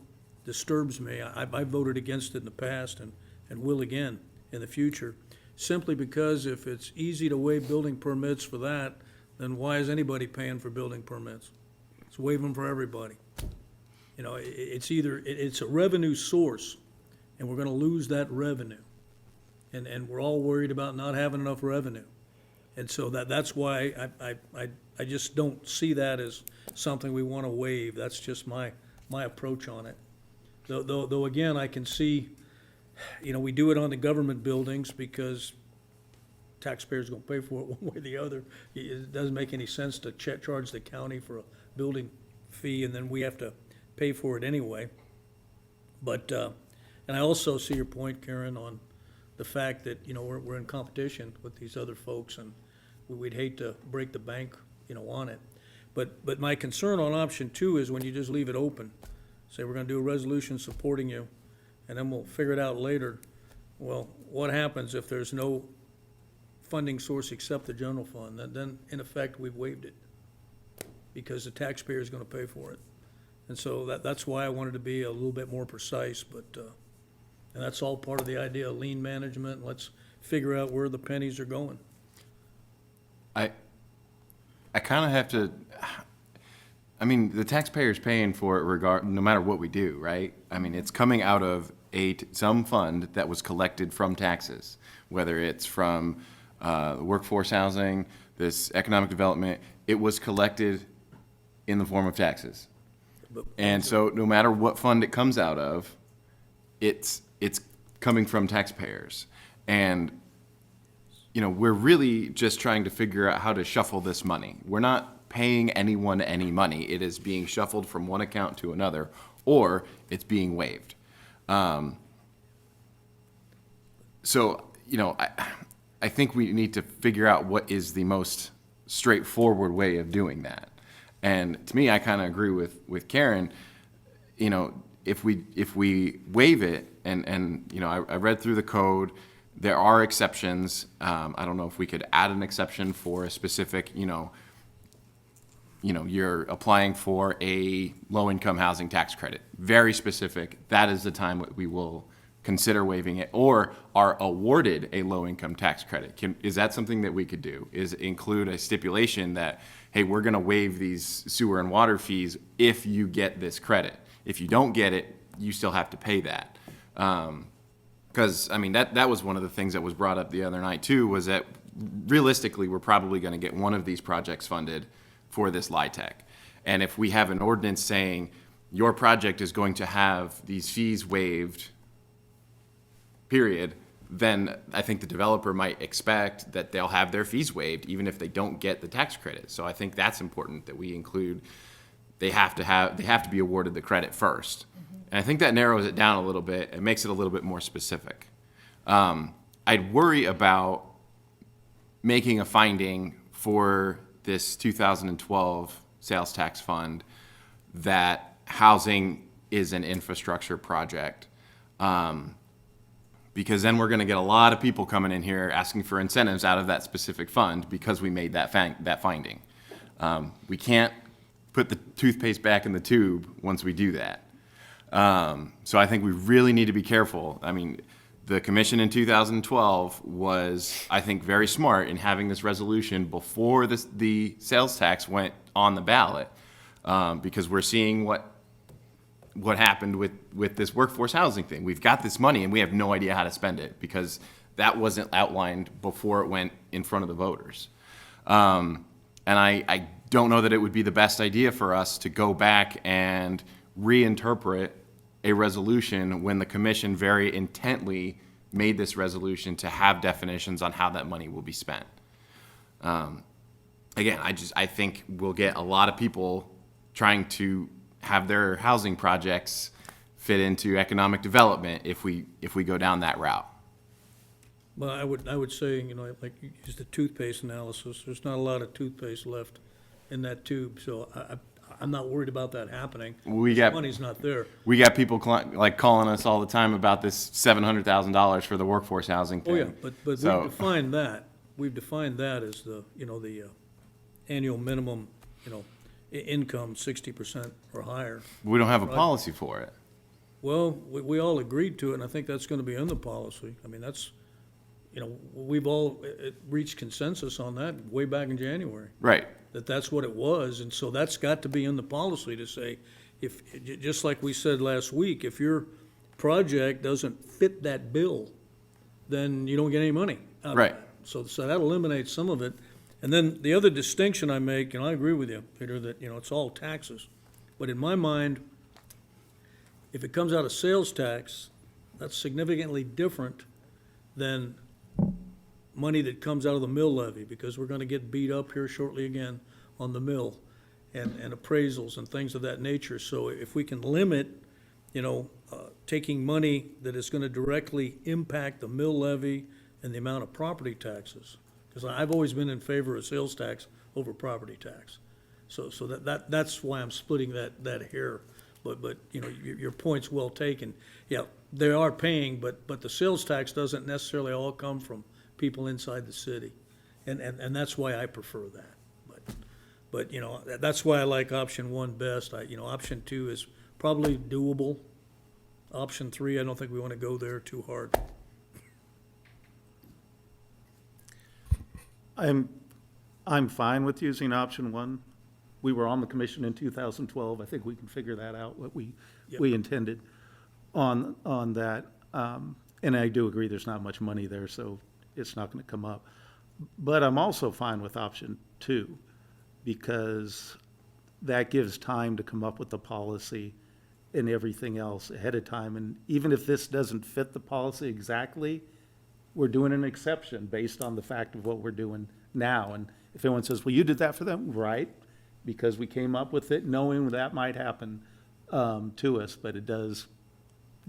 disturbs me. I voted against it in the past and will again in the future, simply because if it's easy to waive building permits for that, then why is anybody paying for building permits? Let's waive them for everybody. You know, it's a revenue source, and we're gonna lose that revenue. And we're all worried about not having enough revenue. And so that's why I just don't see that as something we wanna waive. That's just my approach on it. Though again, I can see, you know, we do it on the government buildings because taxpayers are gonna pay for it one way or the other. It doesn't make any sense to charge the county for a building fee and then we have to pay for it anyway. But, and I also see your point, Karen, on the fact that, you know, we're in competition with these other folks and we'd hate to break the bank, you know, on it. But my concern on option 2 is when you just leave it open. Say, we're gonna do a resolution supporting you, and then we'll figure it out later. Well, what happens if there's no funding source except the general fund? Then in effect, we've waived it, because the taxpayer is gonna pay for it. And so that's why I wanted to be a little bit more precise, but, and that's all part of the idea of lean management. Let's figure out where the pennies are going. I kind of have to, I mean, the taxpayer's paying for it no matter what we do, right? I mean, it's coming out of some fund that was collected from taxes, whether it's from workforce housing, this economic development, it was collected in the form of taxes. And so no matter what fund it comes out of, it's coming from taxpayers. And, you know, we're really just trying to figure out how to shuffle this money. We're not paying anyone any money. It is being shuffled from one account to another, or it's being waived. So, you know, I think we need to figure out what is the most straightforward way of doing that. And to me, I kind of agree with Karen. You know, if we waive it, and you know, I read through the code, there are exceptions. I don't know if we could add an exception for a specific, you know, you're applying for a low-income housing tax credit. Very specific. That is the time we will consider waiving it or are awarded a low-income tax credit. Is that something that we could do? Is include a stipulation that, hey, we're going to waive these sewer and water fees if you get this credit. If you don't get it, you still have to pay that. Because, I mean, that was one of the things that was brought up the other night, too, was that realistically, we're probably going to get one of these projects funded for this LIHTC. And if we have an ordinance saying your project is going to have these fees waived, period, then I think the developer might expect that they'll have their fees waived even if they don't get the tax credit. So I think that's important that we include, they have to be awarded the credit first. And I think that narrows it down a little bit and makes it a little bit more specific. I'd worry about making a finding for this 2012 sales tax fund that housing is an infrastructure project. Because then we're going to get a lot of people coming in here asking for incentives out of that specific fund because we made that finding. We can't put the toothpaste back in the tube once we do that. So I think we really need to be careful. I mean, the commission in 2012 was, I think, very smart in having this resolution before the sales tax went on the ballot, because we're seeing what happened with this workforce housing thing. We've got this money and we have no idea how to spend it because that wasn't outlined before it went in front of the voters. And I don't know that it would be the best idea for us to go back and reinterpret a resolution when the commission very intently made this resolution to have definitions on how that money will be spent. Again, I think we'll get a lot of people trying to have their housing projects fit into economic development if we go down that route. Well, I would say, like you used the toothpaste analysis, there's not a lot of toothpaste left in that tube, so I'm not worried about that happening. Money's not there. We got people calling us all the time about this $700,000 for the workforce housing thing. Oh, yeah, but So- we've defined that as the annual minimum, income 60% or higher. We don't have a policy for it. Well, we all agreed to it, and I think that's gonna be in the policy. I mean, that's, we've all reached consensus on that way back in January. Right. That's what it was, and so that's got to be in the policy to say, just like we said last week, if your project doesn't fit that bill, then you don't get any money out of Right. that. So that eliminates some of it. And then the other distinction I make, and I agree with you, Peter, that, it's all taxes. But in my mind, if it comes out of sales tax, that's significantly different than money that comes out of the mill levy, because we're gonna get beat up here shortly again on the mill and appraisals and things of that nature. So if we can limit, taking money that is gonna directly impact the mill levy and the amount of property taxes, because I've always been in favor of sales tax over property tax. So that's why I'm splitting that hair. But your point's well taken. Yeah, they are paying, but the sales tax doesn't necessarily all come from people inside the city. And that's why I prefer that. But that's why I like option one best. Option two is probably doable. Option three, I don't think we want to go there too hard. I'm fine with using option one. We were on the commission in 2012. I think we can figure that out, what we intended on that. And I do agree there's not much money there, so it's not going to come up. But I'm also fine with option two, because that gives time to come up with the policy and everything else ahead of time. And even if this doesn't fit the policy exactly, we're doing an exception based on the fact of what we're doing now. And if anyone says, well, you did that for them, right? Because we came up with it knowing that might happen to us, but it does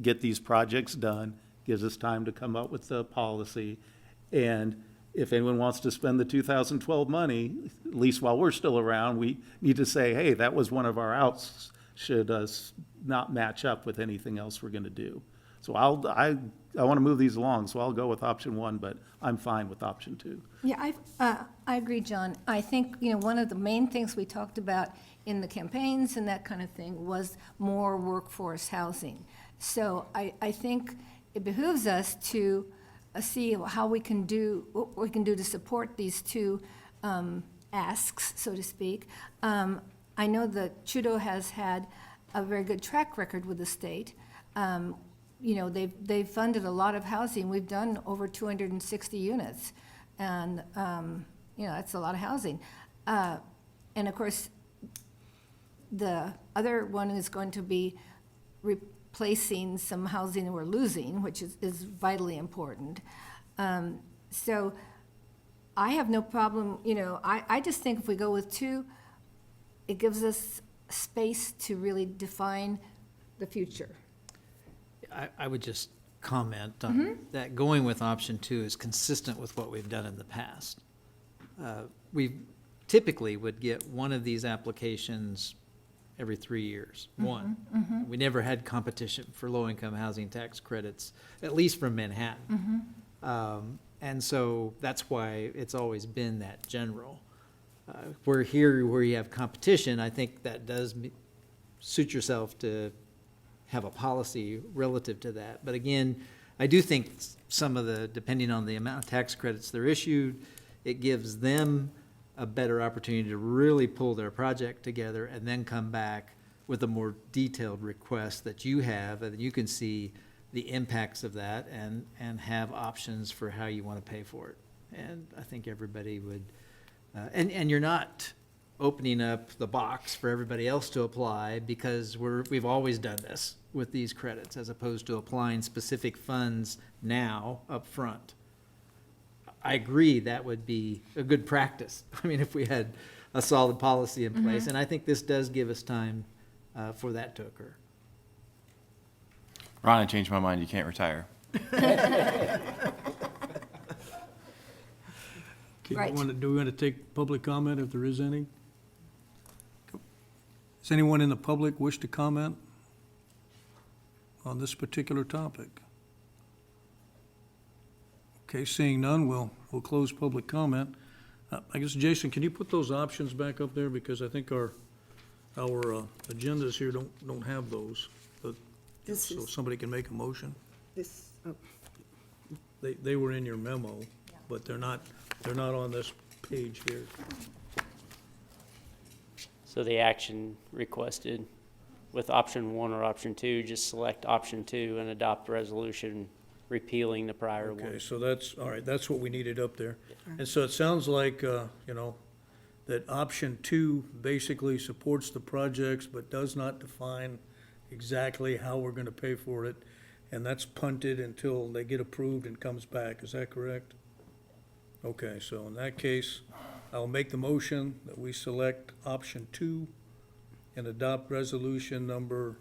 get these projects done, gives us time to come up with the policy. And if anyone wants to spend the 2012 money, at least while we're still around, we need to say, hey, that was one of our outs, should us not match up with anything else we're going to do. So I want to move these along, so I'll go with option one, but I'm fine with option two. Yeah, I agree, John. I think, one of the main things we talked about in the campaigns and that kind of thing was more workforce housing. So I think it behooves us to see how we can do, what we can do to support these two asks, so to speak. I know that Trudeau has had a very good track record with the state. You know, they've funded a lot of housing. We've done over 260 units, and, you know, that's a lot of housing. And of course, the other one is going to be replacing some housing that we're losing, which is vitally important. So I have no problem, you know, I just think if we go with two, it gives us space to really define the future. I would just comment on that going with option 2 is consistent with what we've done in the past. We typically would get one of these applications every 3 years, one. We never had competition for low-income housing tax credits, at least from Manhattan. And so that's why it's always been that general. Where here, where you have competition, I think that does suit yourself to have a policy relative to that. But again, I do think some of the, depending on the amount of tax credits they're issued, it gives them a better opportunity to really pull their project together and then come back with a more detailed request that you have, and you can see the impacts of that and have options for how you want to pay for it. And I think everybody would, and you're not opening up the box for everybody else to apply, because we've always done this with these credits, as opposed to applying specific funds now up front. I agree that would be a good practice. I mean, if we had a solid policy in place, and I think this does give us time for that to occur. Ron, I changed my mind. You can't retire. Okay, Right. do we want to take public comment if there is any? Does anyone in the public wish to comment on this particular topic? Okay, seeing none, we'll close public comment. I guess, Jason, can you put those options back up there? Because I think our agendas here don't have those. But This so is- somebody can make a motion. This, oh, They were in your memo, but they're not on this page here. So the action requested with option 1 or option 2, just select option 2 and adopt resolution repealing the prior one. Okay, so that's, all right, that's what we needed up there. And so it sounds like, you know, that option 2 basically supports the projects but does not define exactly how we're gonna pay for it. And that's punted until they get approved and comes back, is that correct? Okay, so in that case, I'll make the motion that we select option 2 and adopt resolution number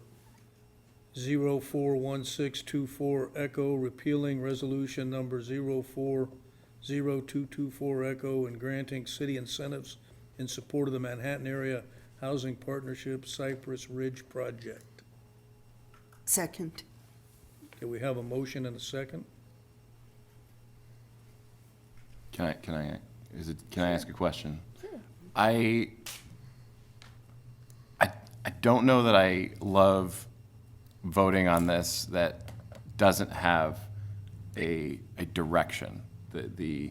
041624 Echo, repealing resolution number 040224 Echo, and granting city incentives in support of the Manhattan Area Housing Partnership Cypress Ridge Project. second. Okay, we have a motion and a second? Can I ask a question? Sure. I don't know that I love voting on this that doesn't have a direction. The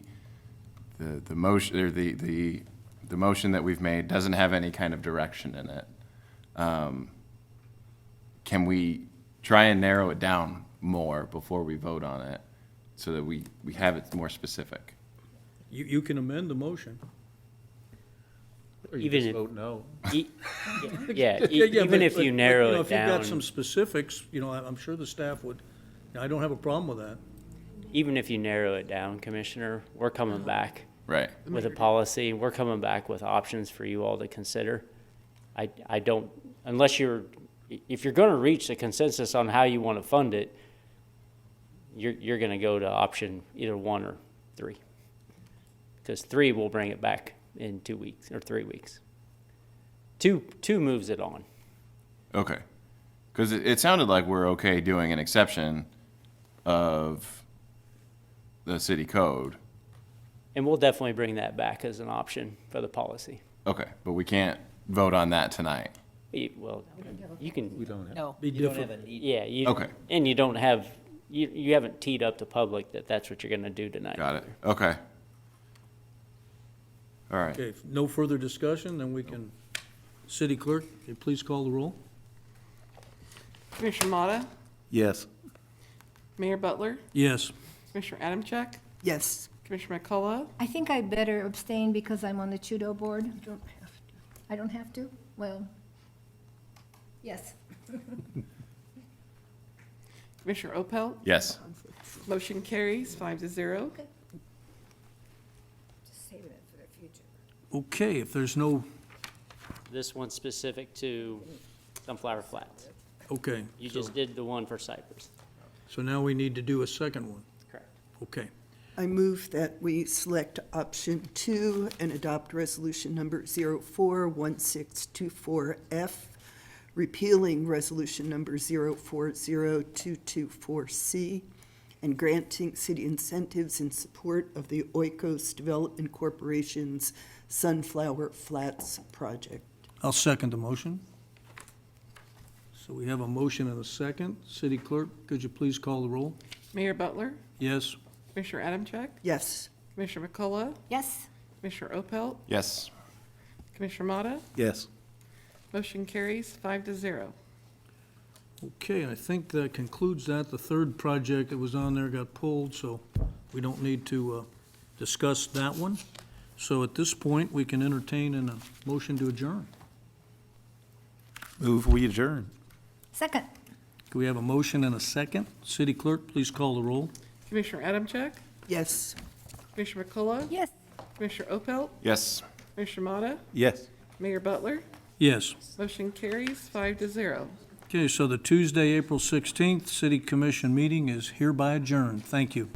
motion, or the motion that we've made doesn't have any kind of direction in it. Can we try and narrow it down more before we vote on it, so that we have it more specific? You can amend the motion. Or you Even just if- vote no. Even if you narrow it If you've got down, some specifics, you know, I'm sure the staff would, I don't have a problem with that. even if you narrow it down, Commissioner, we're coming back Right. with a policy. We're coming back with options for you all to consider. I don't, unless if you're gonna reach a consensus on how you wanna fund it, you're gonna go to option either 1 or 3. Because 3 will bring it back in 2 weeks or 3 weeks. Two moves it on. Okay. Because it sounded like we're okay doing an exception of the city code. And we'll definitely bring that back as an option for the policy. Okay, but we can't vote on that tonight. Well, you can, We don't have. No. Be different. yeah, you, Okay. and you don't have you haven't teed up the public that that's what you're gonna do tonight. Got it. Okay. All right. Okay, if no further discussion, then we can, City Clerk, can you please call the roll? Commissioner Motta, Yes. Mayor Butler, Yes. Commissioner Adamczyk, Yes. Commissioner McCullough, I think I better abstain because I'm on the Chudo board. I don't have to? Well, yes. Commissioner Opelt. Yes. Motion carries 5-0. Just saving it for the future. Okay, if there's no, This one's specific to Sunflower Flats. okay. You so- just did the one for Cypress. So now we need to do a second one. Correct. Okay. I move that we select option 2 and adopt resolution number 041624F, repealing resolution number 040224C, and granting city incentives in support of the Oikos Development Corporation's Sunflower Flats project. I'll second the motion. So we have a motion and a second. City Clerk, could you please call the roll? Mayor Butler, Yes? Commissioner Adamczyk, Yes. Commissioner McCullough, Yes. Commissioner Opelt, Yes. Commissioner Motta. Yes. Motion carries 5-0. Okay, I think that concludes that. The third project that was on there got pulled, so we don't need to discuss that one. So at this point, we can entertain a motion to adjourn. Move we adjourn. Second. Do we have a motion and a second? City Clerk, please call the roll. Commissioner Adamczyk, Yes. Commissioner McCullough, Yes. Commissioner Opelt, Yes. Commissioner Motta, Yes. Mayor Butler. Yes. Motion carries 5-0. Okay, so the Tuesday, April 16th City Commission meeting is hereby adjourned. Thank you.